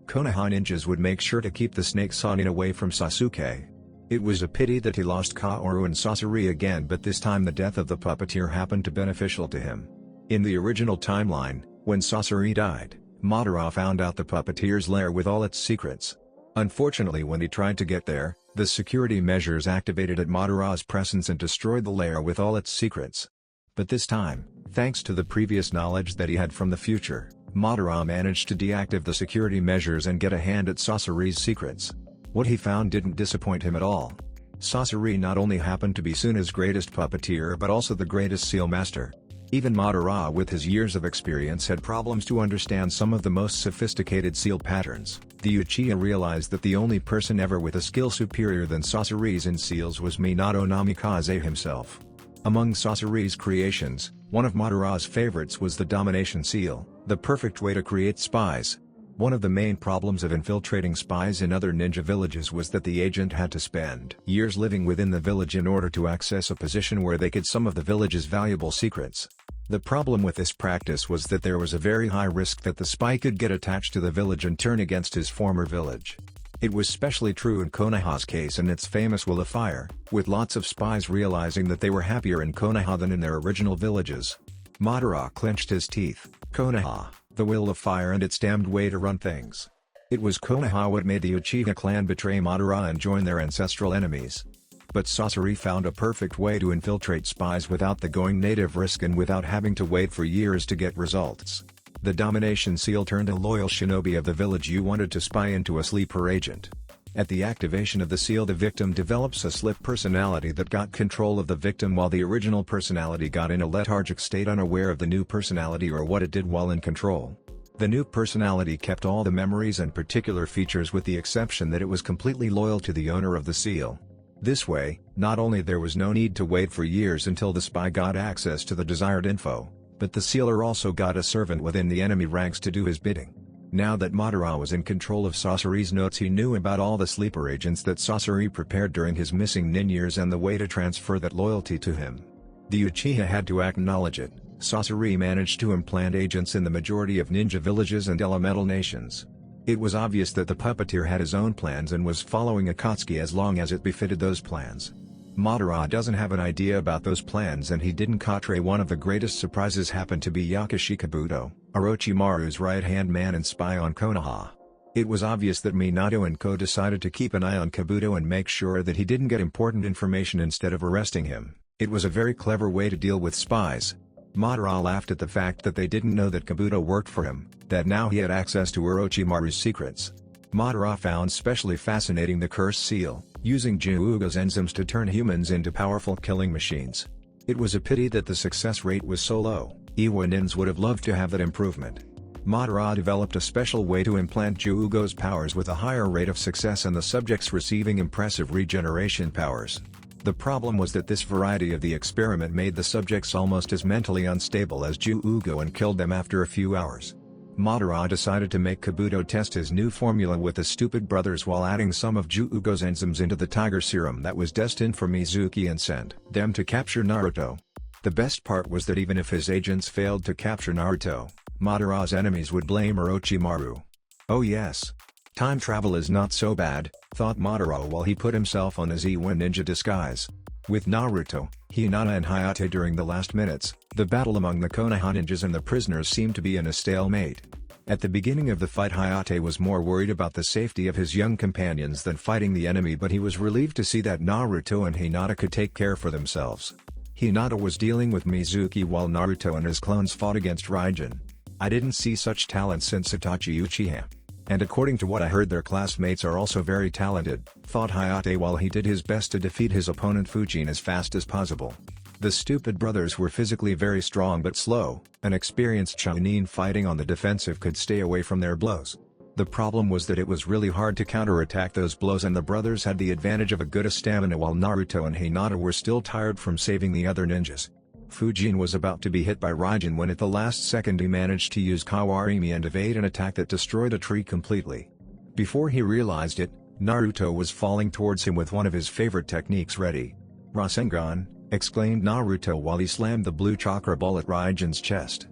Konoha ninjas would make sure to keep the snake Sannin away from Sasuke. It was a pity that he lost Kaoru and Sasori again, but this time the death of the puppeteer happened to be beneficial to him. In the original timeline, when Sasori died, Madara found out the puppeteer's lair with all its secrets. Unfortunately, when he tried to get there, the security measures activated at Madara's presence and destroyed the lair with all its secrets. But this time, thanks to the previous knowledge that he had from the future, Madara managed to deactivate the security measures and get a hand at Sasori's secrets. What he found didn't disappoint him at all. Sasori not only happened to be Suna's greatest puppeteer but also the greatest seal master. Even Madara with his years of experience had problems to understand some of the most sophisticated seal patterns. The Uchiha realized that the only person ever with a skill superior than Sasori's in seals was Minato Namikaze himself. Among Sasori's creations, one of Madara's favorites was the domination seal, the perfect way to create spies. One of the main problems of infiltrating spies in other ninja villages was that the agent had to spend years living within the village in order to access a position where they could some of the village's valuable secrets. The problem with this practice was that there was a very high risk that the spy could get attached to the village and turn against his former village. It was especially true in Konoha's case and its famous Will of Fire, with lots of spies realizing that they were happier in Konoha than in their original villages. Madara clenched his teeth. Konoha, the Will of Fire and its damned way to run things. It was Konoha what made the Uchiha clan betray Madara and join their ancestral enemies. But Sasori found a perfect way to infiltrate spies without the going native risk and without having to wait for years to get results. The domination seal turned a loyal shinobi of the village you wanted to spy into a sleeper agent. At the activation of the seal, the victim develops a slip personality that got control of the victim while the original personality got in a lethargic state unaware of the new personality or what it did while in control. The new personality kept all the memories and particular features with the exception that it was completely loyal to the owner of the seal. This way, not only there was no need to wait for years until the spy got access to the desired info, but the sealer also got a servant within the enemy ranks to do his bidding. Now that Madara was in control of Sasori's notes, he knew about all the sleeper agents that Sasori prepared during his missing nin years and the way to transfer that loyalty to him. The Uchiha had to acknowledge it. Sasori managed to implant agents in the majority of ninja villages and elemental nations. It was obvious that the puppeteer had his own plans and was following Akatsuki as long as it befitted those plans. Madara doesn't have an idea about those plans and he didn't betray. One of the greatest surprises happened to be Yakashi Kabuto, Orochimaru's right-hand man and spy on Konoha. It was obvious that Minato and Co decided to keep an eye on Kabuto and make sure that he didn't get important information instead of arresting him. It was a very clever way to deal with spies. Madara laughed at the fact that they didn't know that Kabuto worked for him, that now he had access to Orochimaru's secrets. Madara found specially fascinating the cursed seal, using Juugo's enzymes to turn humans into powerful killing machines. It was a pity that the success rate was so low. Iwa nins would have loved to have that improvement. Madara developed a special way to implant Juugo's powers with a higher rate of success and the subjects receiving impressive regeneration powers. The problem was that this variety of the experiment made the subjects almost as mentally unstable as Juugo and killed them after a few hours. Madara decided to make Kabuto test his new formula with the stupid brothers while adding some of Juugo's enzymes into the tiger serum that was destined for Mizuki and sent them to capture Naruto. The best part was that even if his agents failed to capture Naruto, Madara's enemies would blame Orochimaru. Oh yes. Time travel is not so bad, thought Madara while he put himself on his Iwa ninja disguise. With Naruto, Hinata and Hayate during the last minutes, the battle among the Konoha ninjas and the prisoners seemed to be in a stalemate. At the beginning of the fight, Hayate was more worried about the safety of his young companions than fighting the enemy, but he was relieved to see that Naruto and Hinata could take care for themselves. Hinata was dealing with Mizuki while Naruto and his clones fought against Raijin. I didn't see such talent since Itachi Uchiha. And according to what I heard, their classmates are also very talented, thought Hayate while he did his best to defeat his opponent Fujin as fast as possible. The stupid brothers were physically very strong but slow. An experienced Chunin fighting on the defensive could stay away from their blows. The problem was that it was really hard to counterattack those blows, and the brothers had the advantage of a good stamina while Naruto and Hinata were still tired from saving the other ninjas. Fujin was about to be hit by Raijin when at the last second he managed to use Kawarimi and evade an attack that destroyed a tree completely. Before he realized it, Naruto was falling towards him with one of his favorite techniques ready. "Rasengan," exclaimed Naruto while he slammed the blue chakra ball at Raijin's chest.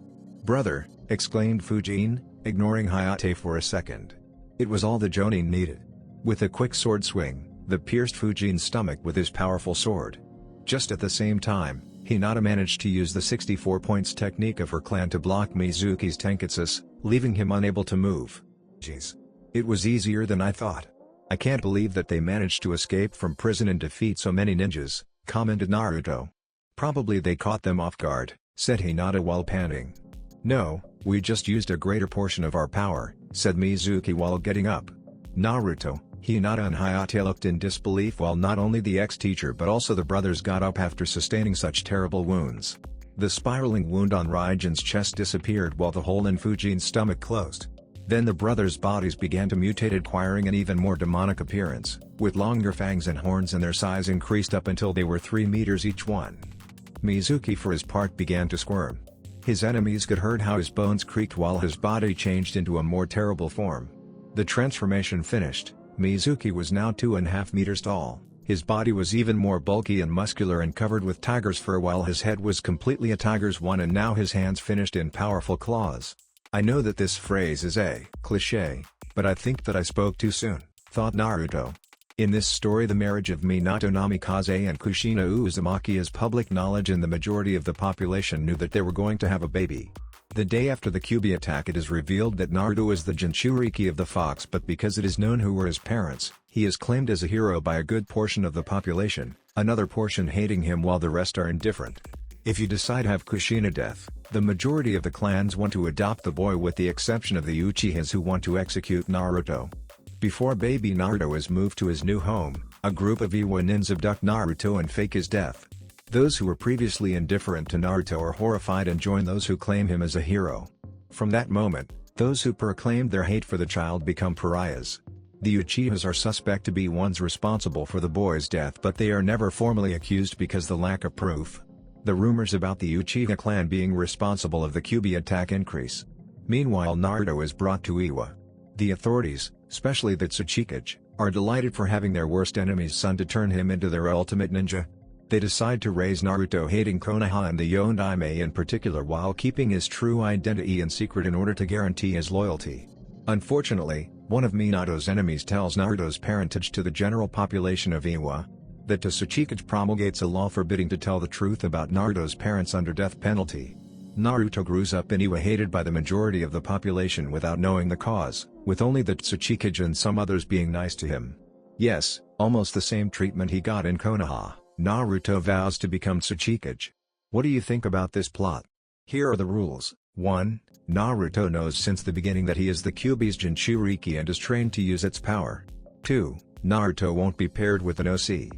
"Brother," exclaimed Fujin, ignoring Hayate for a second. It was all the Jonin needed. With a quick sword swing, the pierced Fujin's stomach with his powerful sword. Just at the same time, Hinata managed to use the 64 points technique of her clan to block Mizuki's Tenketsus, leaving him unable to move. "Jeez. It was easier than I thought. I can't believe that they managed to escape from prison and defeat so many ninjas," commented Naruto. "Probably they caught them off guard," said Hinata while panting. "No, we just used a greater portion of our power," said Mizuki while getting up. Naruto, Hinata and Hayate looked in disbelief while not only the ex-teacher but also the brothers got up after sustaining such terrible wounds. The spiraling wound on Raijin's chest disappeared while the hole in Fujin's stomach closed. Then the brothers' bodies began to mutate, acquiring an even more demonic appearance, with longer fangs and horns, and their size increased up until they were 3 meters each one. Mizuki for his part began to squirm. His enemies could hear how his bones creaked while his body changed into a more terrible form. The transformation finished, Mizuki was now 2.5 meters tall, his body was even more bulky and muscular and covered with tiger's fur while his head was completely a tiger's one, and now his hands finished in powerful claws. "I know that this phrase is a cliché, but I think that I spoke too soon," thought Naruto. In this story, the marriage of Minato Namikaze and Kushina Uzumaki is public knowledge, and the majority of the population knew that they were going to have a baby. The day after the Kyuubi attack, it is revealed that Naruto is the Jinchuriki of the fox, but because it is known who were his parents, he is claimed as a hero by a good portion of the population, another portion hating him while the rest are indifferent. If you decide to have Kushina death, the majority of the clans want to adopt the boy with the exception of the Uchihas who want to execute Naruto. Before baby Naruto is moved to his new home, a group of Iwa ninjas abduct Naruto and fake his death. Those who were previously indifferent to Naruto are horrified and join those who claim him as a hero. From that moment, those who proclaimed their hate for the child become pariahs. The Uchihas are suspect to be ones responsible for the boy's death, but they are never formally accused because the lack of proof. The rumors about the Uchiha clan being responsible of the Kyuubi attack increase. Meanwhile, Naruto is brought to Iwa. The authorities, especially the Tsuchikage, are delighted for having their worst enemy's son to turn him into their ultimate ninja. They decide to raise Naruto hating Konoha and the Yondaime in particular while keeping his true identity in secret in order to guarantee his loyalty. Unfortunately, one of Minato's enemies tells Naruto's parentage to the general population of Iwa. The Tsuchikage promulgates a law forbidding to tell the truth about Naruto's parents under death penalty. Naruto grows up in Iwa hated by the majority of the population without knowing the cause, with only the Tsuchikage and some others being nice to him. Yes, almost the same treatment he got in Konoha. Naruto vows to become Tsuchikage. What do you think about this plot? Here are the rules. 1. Naruto knows since the beginning that he is the Kyuubi's Jinchuriki and is trained to use its power. 2. Naruto won't be paired with an OC.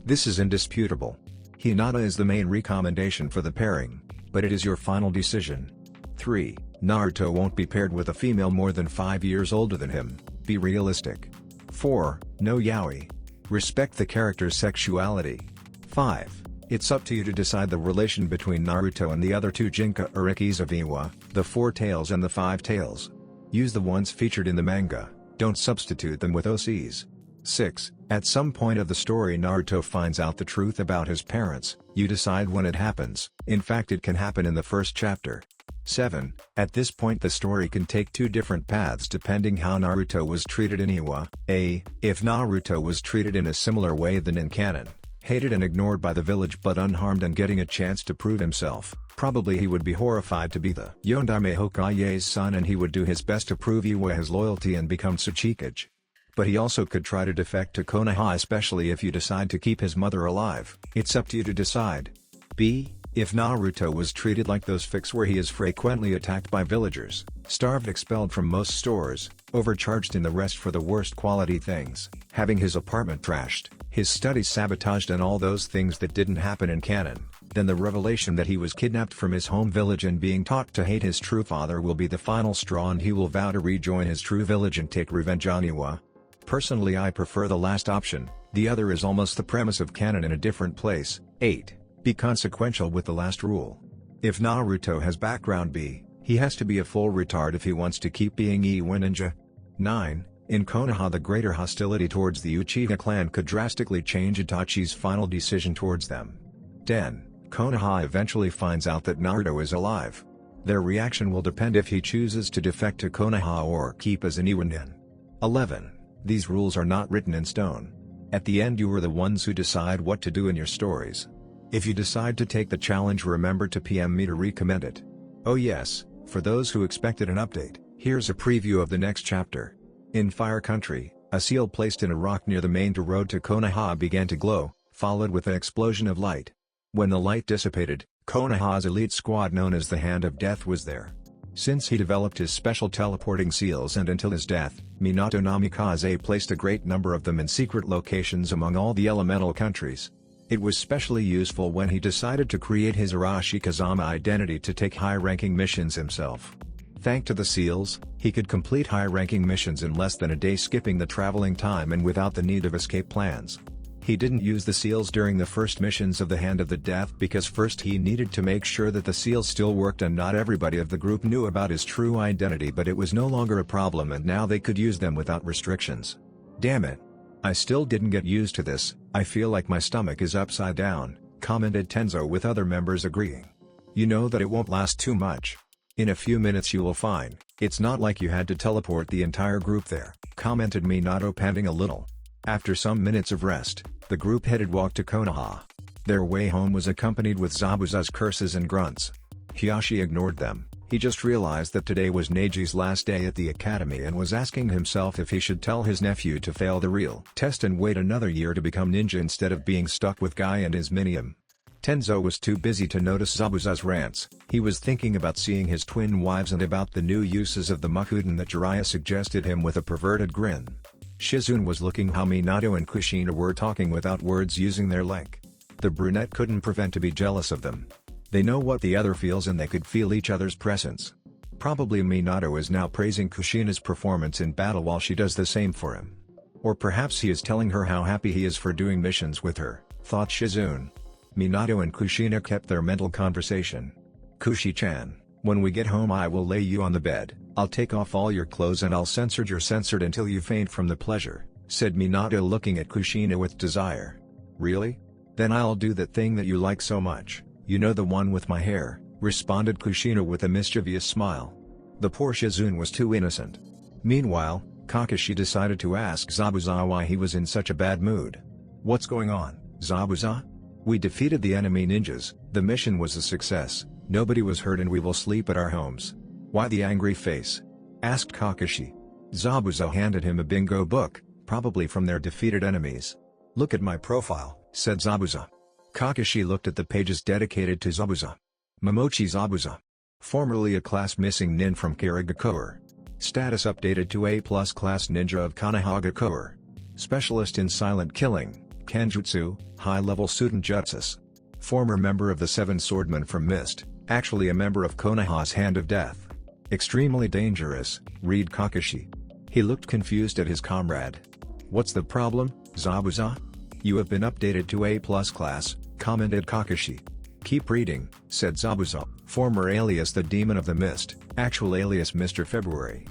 This is indisputable. Hinata is the main recommendation for the pairing, but it is your final decision. 3. Naruto won't be paired with a female more than 5 years older than him, be realistic. 4. No yaoi. Respect the character's sexuality. 5. It's up to you to decide the relation between Naruto and the other two Jinka Urikis of Iwa, the 4 tails and the 5 tails. Use the ones featured in the manga, don't substitute them with OCs. 6. At some point of the story Naruto finds out the truth about his parents, you decide when it happens, in fact it can happen in the first chapter. 7. At this point the story can take 2 different paths depending how Naruto was treated in Iwa. A. If Naruto was treated in a similar way than in canon, hated and ignored by the village but unharmed and getting a chance to prove himself, probably he would be horrified to be the Yondaime Hokage's son and he would do his best to prove Iwa his loyalty and become Tsuchikage. But he also could try to defect to Konoha, especially if you decide to keep his mother alive. It's up to you to decide. B. If Naruto was treated like those fics where he is frequently attacked by villagers, starved, expelled from most stores, overcharged in the rest for the worst quality things, having his apartment trashed, his studies sabotaged and all those things that didn't happen in canon, then the revelation that he was kidnapped from his home village and being taught to hate his true father will be the final straw and he will vow to rejoin his true village and take revenge on Iwa. Personally I prefer the last option, the other is almost the premise of canon in a different place. 8. Be consequential with the last rule. If Naruto has background B, he has to be a full retard if he wants to keep being Iwa ninja. 9. In Konoha, the greater hostility towards the Uchiha clan could drastically change Itachi's final decision towards them. 10. Konoha eventually finds out that Naruto is alive. Their reaction will depend if he chooses to defect to Konoha or keep as an Iwanin. 11. These rules are not written in stone. At the end, you are the ones who decide what to do in your stories. If you decide to take the challenge, remember to PM me to recommend it. Oh yes, for those who expected an update, here's a preview of the next chapter. In Fire Country, a seal placed in a rock near the main road to Konoha began to glow, followed with an explosion of light. When the light dissipated, Konoha's elite squad known as the Hand of Death was there. Since he developed his special teleporting seals and until his death, Minato Namikaze placed a great number of them in secret locations among all the elemental countries. It was specially useful when he decided to create his Arashi Kazama identity to take high-ranking missions himself. Thanks to the seals, he could complete high-ranking missions in less than a day, skipping the traveling time and without the need of escape plans. He didn't use the seals during the first missions of the Hand of the Death because first he needed to make sure that the seals still worked and not everybody of the group knew about his true identity, but it was no longer a problem and now they could use them without restrictions. Damn it. I still didn't get used to this. I feel like my stomach is upside down, commented Tenzo, with other members agreeing. You know that it won't last too much. In a few minutes you will find, it's not like you had to teleport the entire group there, commented Minato, panting a little. After some minutes of rest, the group headed walk to Konoha. Their way home was accompanied with Zabuza's curses and grunts. Hiyashi ignored them. He just realized that today was Neji's last day at the academy and was asking himself if he should tell his nephew to fail the real test and wait another year to become ninja instead of being stuck with Guy and his minium. Tenzo was too busy to notice Zabuza's rants. He was thinking about seeing his twin wives and about the new uses of the Mukuden that Jiraiya suggested him with a perverted grin. Shizune was looking how Minato and Kushina were talking without words, using their link. The brunette couldn't prevent to be jealous of them. They know what the other feels and they could feel each other's presence. Probably Minato is now praising Kushina's performance in battle while she does the same for him. Or perhaps he is telling her how happy he is for doing missions with her, thought Shizune. Minato and Kushina kept their mental conversation. Kushi-chan, when we get home I will lay you on the bed, I'll take off all your clothes and I'll censor your censored until you faint from the pleasure, said Minato, looking at Kushina with desire. Really? Then I'll do that thing that you like so much, you know, the one with my hair, responded Kushina with a mischievous smile. The poor Shizune was too innocent. Meanwhile, Kakashi decided to ask Zabuza why he was in such a bad mood. What's going on, Zabuza? We defeated the enemy ninjas, the mission was a success, nobody was hurt and we will sleep at our homes. Why the angry face? Asked Kakashi. Zabuza handed him a bingo book, probably from their defeated enemies. Look at my profile, said Zabuza. Kakashi looked at the pages dedicated to Zabuza. Momochi Zabuza. Formerly a class missing nin from Kirigakure. Status updated to A+ class ninja of Konohagakure. Specialist in silent killing, Kenjutsu, high-level student jutsus. Former member of the Seven Swordmen from Mist, actually a member of Konoha's Hand of Death. Extremely dangerous, read Kakashi. He looked confused at his comrade. What's the problem, Zabuza? You have been updated to A+ class, commented Kakashi. Keep reading, said Zabuza. Former alias the Demon of the Mist, actual alias Mr. February.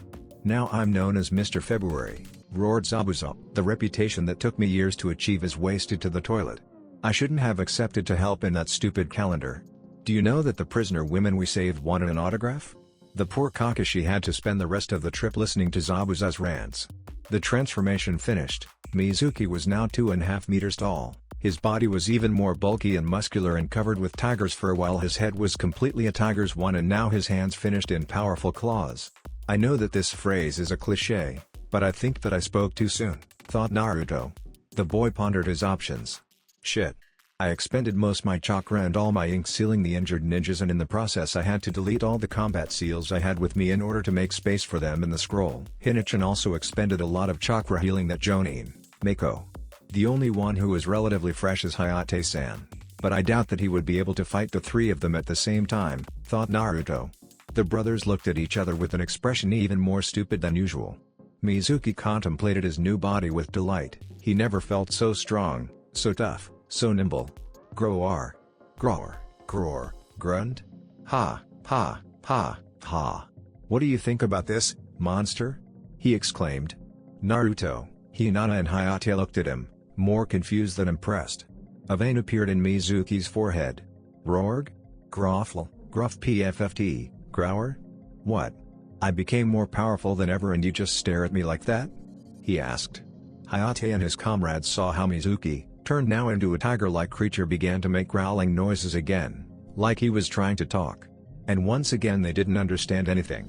Now I'm known as Mr. February, roared Zabuza. The reputation that took me years to achieve is wasted to the toilet. I shouldn't have accepted to help in that stupid calendar. Do you know that the prisoner women we saved wanted an autograph? The poor Kakashi had to spend the rest of the trip listening to Zabuza's rants. The transformation finished, Mizuki was now 2.5 meters tall, his body was even more bulky and muscular and covered with tiger's fur, while his head was completely a tiger's one, and now his hands finished in powerful claws. I know that this phrase is a cliché, but I think that I spoke too soon, thought Naruto. The boy pondered his options. Shit. I expended most my chakra and all my ink sealing the injured ninjas, and in the process I had to delete all the combat seals I had with me in order to make space for them in the scroll. Hinachan also expended a lot of chakra healing that Jonin, Mako. The only one who is relatively fresh is Hayate-san, but I doubt that he would be able to fight the three of them at the same time, thought Naruto. The brothers looked at each other with an expression even more stupid than usual. Mizuki contemplated his new body with delight. He never felt so strong, so tough, so nimble. Groar. Groar. Groar. Grunt. Ha, ha, ha, ha. What do you think about this, monster? He exclaimed. Naruto, Hinata and Hayate looked at him, more confused than impressed. A vein appeared in Mizuki's forehead. Rorg? Groffle, Gruff PFFT, Grower? What? I became more powerful than ever and you just stare at me like that? He asked. Hayate and his comrades saw how Mizuki, turned now into a tiger-like creature, began to make growling noises again, like he was trying to talk. And once again they didn't understand anything.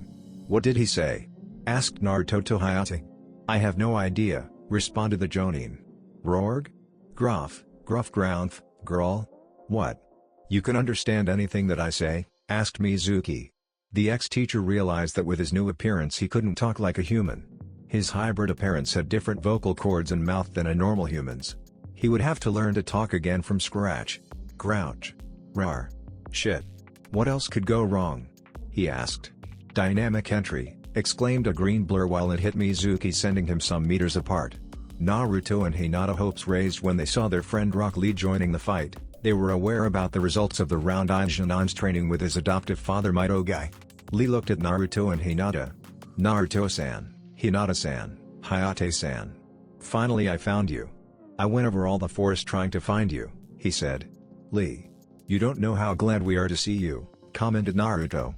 What did he say? Asked Naruto to Hayate. I have no idea, responded the Jonin. Rorg? Gruff Grounth, Girl? What? You can understand anything that I say? Asked Mizuki. The ex-teacher realized that with his new appearance he couldn't talk like a human. His hybrid appearance had different vocal cords and mouth than a normal human's. He would have to learn to talk again from scratch. Grouch. Rar. Shit. What else could go wrong? He asked. Dynamic entry, exclaimed a green blur while it hit Mizuki, sending him some meters apart. Naruto and Hinata hopes raised when they saw their friend Rock Lee joining the fight. They were aware about the results of the round Aijinnan's training with his adoptive father Mitogai. Lee looked at Naruto and Hinata. Naruto-san, Hinata-san, Hayate-san. Finally I found you. I went over all the forest trying to find you, he said. Lee. You don't know how glad we are to see you, commented Naruto.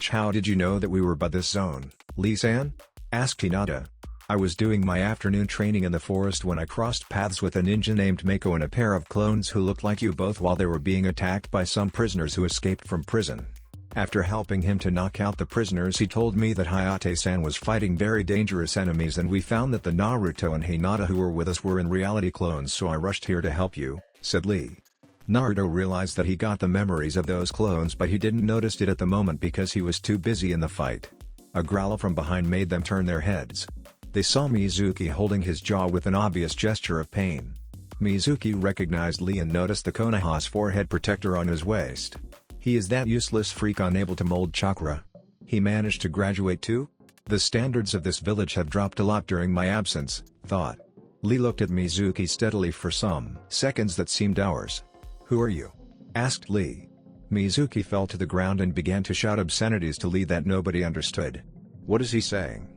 How did you know that we were by this zone, Lee-san? Asked Hinata. I was doing my afternoon training in the forest when I crossed paths with a ninja named Mako and a pair of clones who looked like you both while they were being attacked by some prisoners who escaped from prison. After helping him to knock out the prisoners, he told me that Hayate-san was fighting very dangerous enemies, and we found that the Naruto and Hinata who were with us were in reality clones, so I rushed here to help you, said Lee. Naruto realized that he got the memories of those clones, but he didn't notice it at the moment because he was too busy in the fight. A growl from behind made them turn their heads. They saw Mizuki holding his jaw with an obvious gesture of pain. Mizuki recognized Lee and noticed the Konoha's forehead protector on his waist. He is that useless freak unable to mold chakra. He managed to graduate too? The standards of this village have dropped a lot during my absence, thought. Lee looked at Mizuki steadily for some seconds that seemed hours. Who are you? Asked Lee. Mizuki fell to the ground and began to shout obscenities to Lee that nobody understood. What is he saying?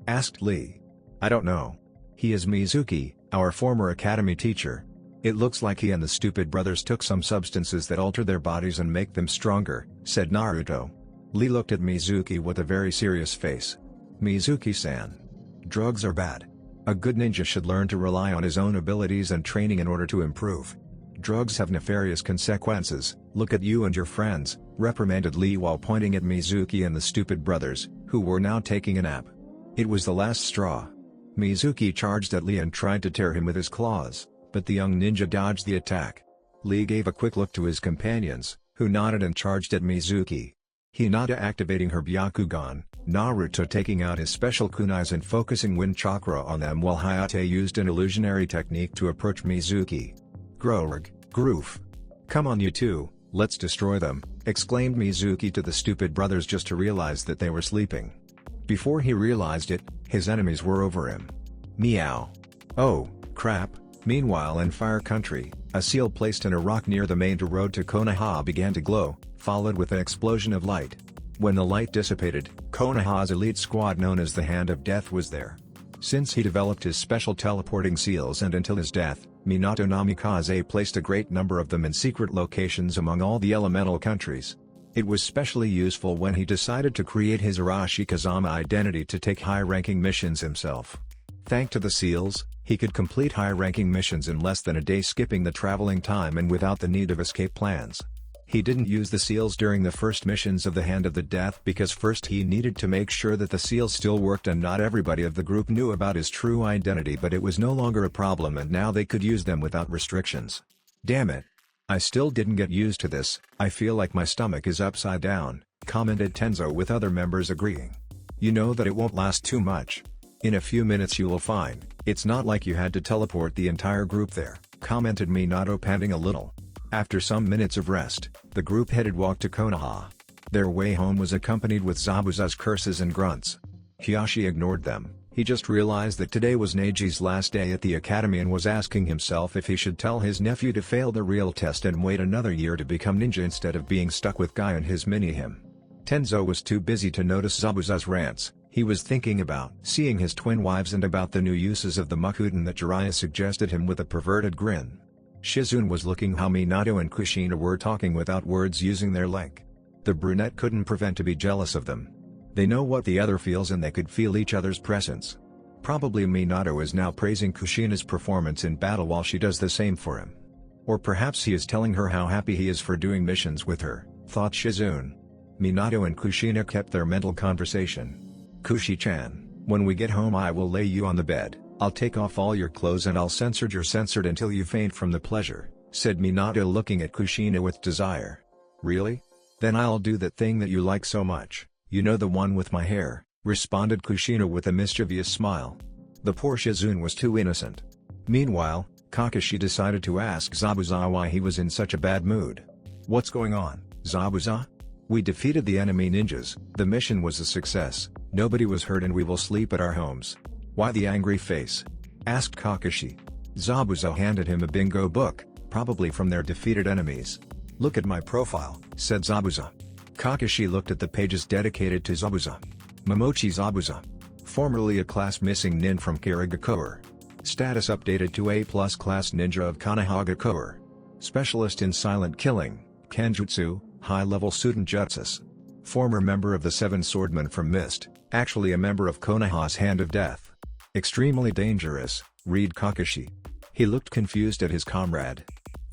Asked Lee. I don't know. He is Mizuki, our former academy teacher. It looks like he and the stupid brothers took some substances that alter their bodies and make them stronger, said Naruto. Lee looked at Mizuki with a very serious face. Mizuki-san. Drugs are bad. A good ninja should learn to rely on his own abilities and training in order to improve. Drugs have nefarious consequences. Look at you and your friends, reprimanded Lee while pointing at Mizuki and the stupid brothers, who were now taking a nap. It was the last straw. Mizuki charged at Lee and tried to tear him with his claws, but the young ninja dodged the attack. Lee gave a quick look to his companions, who nodded and charged at Mizuki. Hinata activating her Byakugan, Naruto taking out his special kunais and focusing wind chakra on them, while Hayate used an illusionary technique to approach Mizuki. Grorg, Groof. Come on you two, let's destroy them, exclaimed Mizuki to the stupid brothers just to realize that they were sleeping. Before he realized it, his enemies were over him. Meow. Oh, crap. Meanwhile in Fire Country, a seal placed in a rock near the main road to Konoha began to glow, followed with an explosion of light. When the light dissipated, Konoha's elite squad known as the Hand of Death was there. Since he developed his special teleporting seals and until his death, Minato Namikaze placed a great number of them in secret locations among all the elemental countries. It was specially useful when he decided to create his Arashi Kazama identity to take high-ranking missions himself. Thanks to the seals, he could complete high-ranking missions in less than a day, skipping the traveling time and without the need of escape plans. He didn't use the seals during the first missions of the Hand of the Death because first he needed to make sure that the seals still worked, and not everybody of the group knew about his true identity, but it was no longer a problem and now they could use them without restrictions. Damn it. I still didn't get used to this. I feel like my stomach is upside down, commented Tenzo, with other members agreeing. You know that it won't last too much. In a few minutes you will find, it's not like you had to teleport the entire group there, commented Minato, panting a little. After some minutes of rest, the group headed walk to Konoha. Their way home was accompanied with Zabuza's curses and grunts. Hiyashi ignored them. He just realized that today was Neji's last day at the academy and was asking himself if he should tell his nephew to fail the real test and wait another year to become ninja instead of being stuck with Guy and his mini-him. Tenzo was too busy to notice Zabuza's rants. He was thinking about seeing his twin wives and about the new uses of the Mukuten that Jiraiya suggested him with a perverted grin. Shizune was looking how Minato and Kushina were talking without words using their link. The brunette couldn't prevent to be jealous of them. They know what the other feels and they could feel each other's presence. Probably Minato is now praising Kushina's performance in battle while she does the same for him. Or perhaps he is telling her how happy he is for doing missions with her, thought Shizune. Minato and Kushina kept their mental conversation. Kushi-chan, when we get home I will lay you on the bed, I'll take off all your clothes and I'll censor your censored until you faint from the pleasure, said Minato looking at Kushina with desire. Really? Then I'll do that thing that you like so much, you know, the one with my hair, responded Kushina with a mischievous smile. The poor Shizune was too innocent. Meanwhile, Kakashi decided to ask Zabuza why he was in such a bad mood. What's going on, Zabuza? We defeated the enemy ninjas, the mission was a success, nobody was hurt and we will sleep at our homes. Why the angry face? Asked Kakashi. Zabuza handed him a bingo book, probably from their defeated enemies. Look at my profile, said Zabuza. Kakashi looked at the pages dedicated to Zabuza. Momochi Zabuza. Formerly a class missing nin from Kirigakure. Status updated to A+ class ninja of Konohagakure. Specialist in silent killing, Kenjutsu, high-level student Jutsus. Former member of the Seven Swordmen from Mist, actually a member of Konoha's Hand of Death. Extremely dangerous, read Kakashi. He looked confused at his comrade.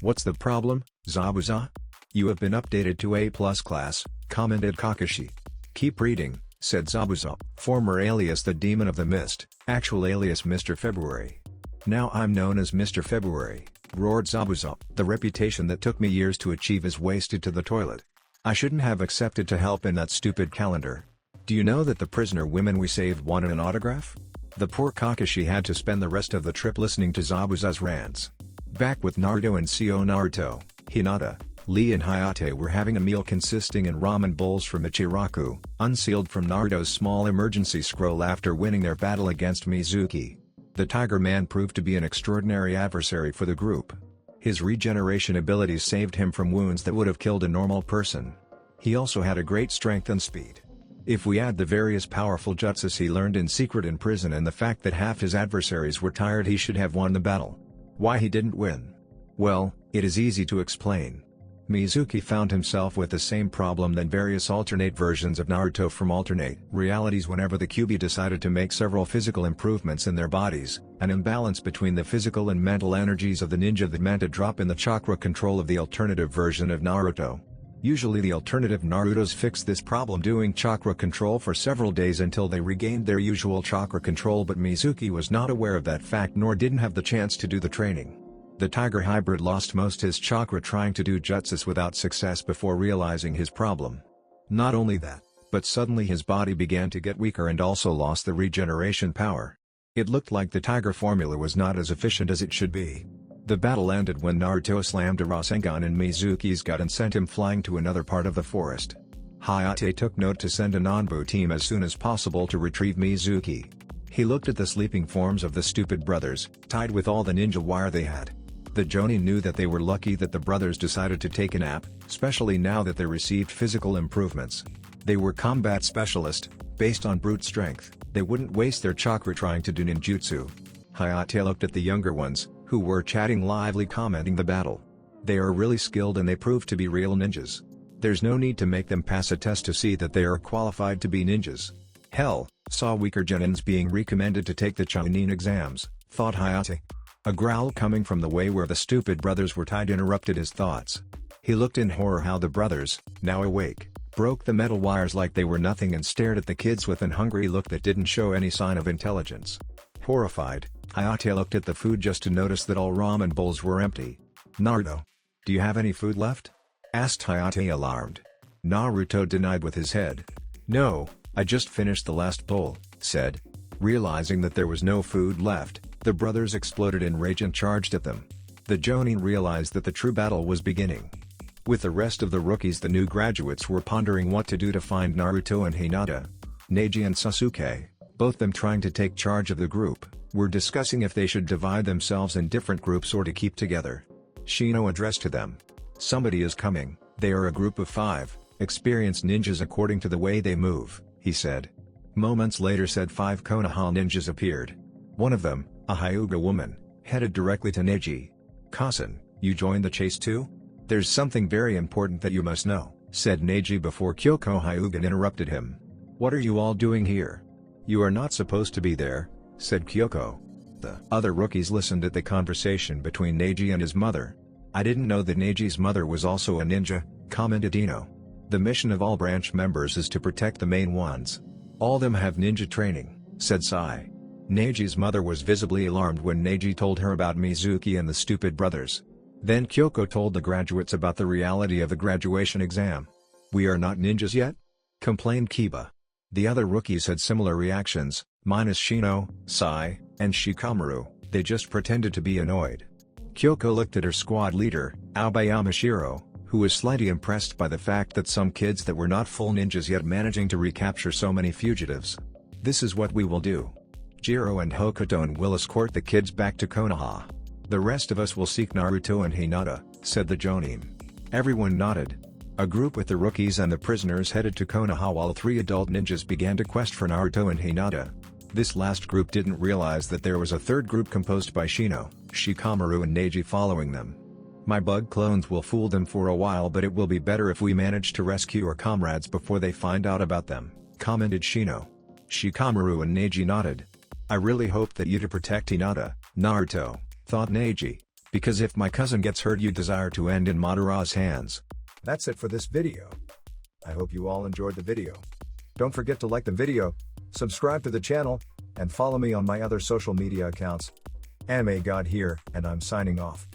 What's the problem, Zabuza? You have been updated to A+ class, commented Kakashi. Keep reading, said Zabuza. Former alias the Demon of the Mist, actual alias Mr. February. Now I'm known as Mr. February, roared Zabuza. The reputation that took me years to achieve is wasted to the toilet. I shouldn't have accepted to help in that stupid calendar. Do you know that the prisoner women we saved wanted an autograph? The poor Kakashi had to spend the rest of the trip listening to Zabuza's rants. Back with Naruto and Seo Naruto, Hinata, Lee and Hayate were having a meal consisting in ramen bowls from Ichiraku, unsealed from Naruto's small emergency scroll after winning their battle against Mizuki. The Tiger Man proved to be an extraordinary adversary for the group. His regeneration abilities saved him from wounds that would have killed a normal person. He also had a great strength and speed. If we add the various powerful jutsus he learned in secret in prison and the fact that half his adversaries were tired, he should have won the battle. Why he didn't win? Well, it is easy to explain. Mizuki found himself with the same problem than various alternate versions of Naruto from alternate realities whenever the Kyuubi decided to make several physical improvements in their bodies. An imbalance between the physical and mental energies of the ninja that meant a drop in the chakra control of the alternative version of Naruto. Usually the alternative Narutos fixed this problem doing chakra control for several days until they regained their usual chakra control, but Mizuki was not aware of that fact nor didn't have the chance to do the training. The Tiger Hybrid lost most his chakra trying to do jutsus without success before realizing his problem. Not only that, but suddenly his body began to get weaker and also lost the regeneration power. It looked like the Tiger formula was not as efficient as it should be. The battle ended when Naruto slammed a Rasengan in Mizuki's gut and sent him flying to another part of the forest. Hayate took note to send a Nanbu team as soon as possible to retrieve Mizuki. He looked at the sleeping forms of the stupid brothers, tied with all the ninja wire they had. The Jonin knew that they were lucky that the brothers decided to take a nap, especially now that they received physical improvements. They were combat specialists, based on brute strength, they wouldn't waste their chakra trying to do ninjutsu. Hayate looked at the younger ones, who were chatting lively commenting the battle. They are really skilled and they prove to be real ninjas. There's no need to make them pass a test to see that they are qualified to be ninjas. Hell, saw weaker Genins being recommended to take the Chunin exams, thought Hayate. A growl coming from the way where the stupid brothers were tied interrupted his thoughts. He looked in horror how the brothers, now awake, broke the metal wires like they were nothing and stared at the kids with an hungry look that didn't show any sign of intelligence. Horrified, Hayate looked at the food just to notice that all ramen bowls were empty. Naruto, do you have any food left? Asked Hayate alarmed. Naruto denied with his head. No, I just finished the last bowl, said. Realizing that there was no food left, the brothers exploded in rage and charged at them. The Jonin realized that the true battle was beginning. With the rest of the rookies, the new graduates were pondering what to do to find Naruto and Hinata. Neji and Sasuke, both them trying to take charge of the group, were discussing if they should divide themselves in different groups or to keep together. Shino addressed to them. Somebody is coming, they are a group of 5, experienced ninjas according to the way they move, he said. Moments later said 5 Konoha ninjas appeared. One of them, a Hyuga woman, headed directly to Neji. "Kasen, you joined the chase too? There's something very important that you must know," said Neji before Kyoko Hyuga interrupted him. "What are you all doing here? You are not supposed to be there," said Kyoko. The other rookies listened at the conversation between Neji and his mother. "I didn't know that Neji's mother was also a ninja," commented Ino. "The mission of all branch members is to protect the main ones. All them have ninja training," said Sai. Neji's mother was visibly alarmed when Neji told her about Mizuki and the stupid brothers. Then Kyoko told the graduates about the reality of the graduation exam. "We are not ninjas yet?" complained Kiba. The other rookies had similar reactions, minus Shino, Sai, and Shikamaru. They just pretended to be annoyed. Kyoko looked at her squad leader, Aobayama Shiro, who was slightly impressed by the fact that some kids that were not full ninjas yet managing to recapture so many fugitives. "This is what we will do. Jiro and Hokuto will escort the kids back to Konoha. The rest of us will seek Naruto and Hinata," said the Jonin. Everyone nodded. A group with the rookies and the prisoners headed to Konoha while 3 adult ninjas began to quest for Naruto and Hinata. This last group didn't realize that there was a third group composed by Shino, Shikamaru and Neji following them. "My bug clones will fool them for a while, but it will be better if we manage to rescue our comrades before they find out about them," commented Shino. Shikamaru and Neji nodded. "I really hope that you to protect Hinata, Naruto," thought Neji, "because if my cousin gets hurt you desire to end in Madara's hands." That's it for this video. I hope you all enjoyed the video. Don't forget to like the video, subscribe to the channel, and follow me on my other social media accounts. Anime God here, and I'm signing off.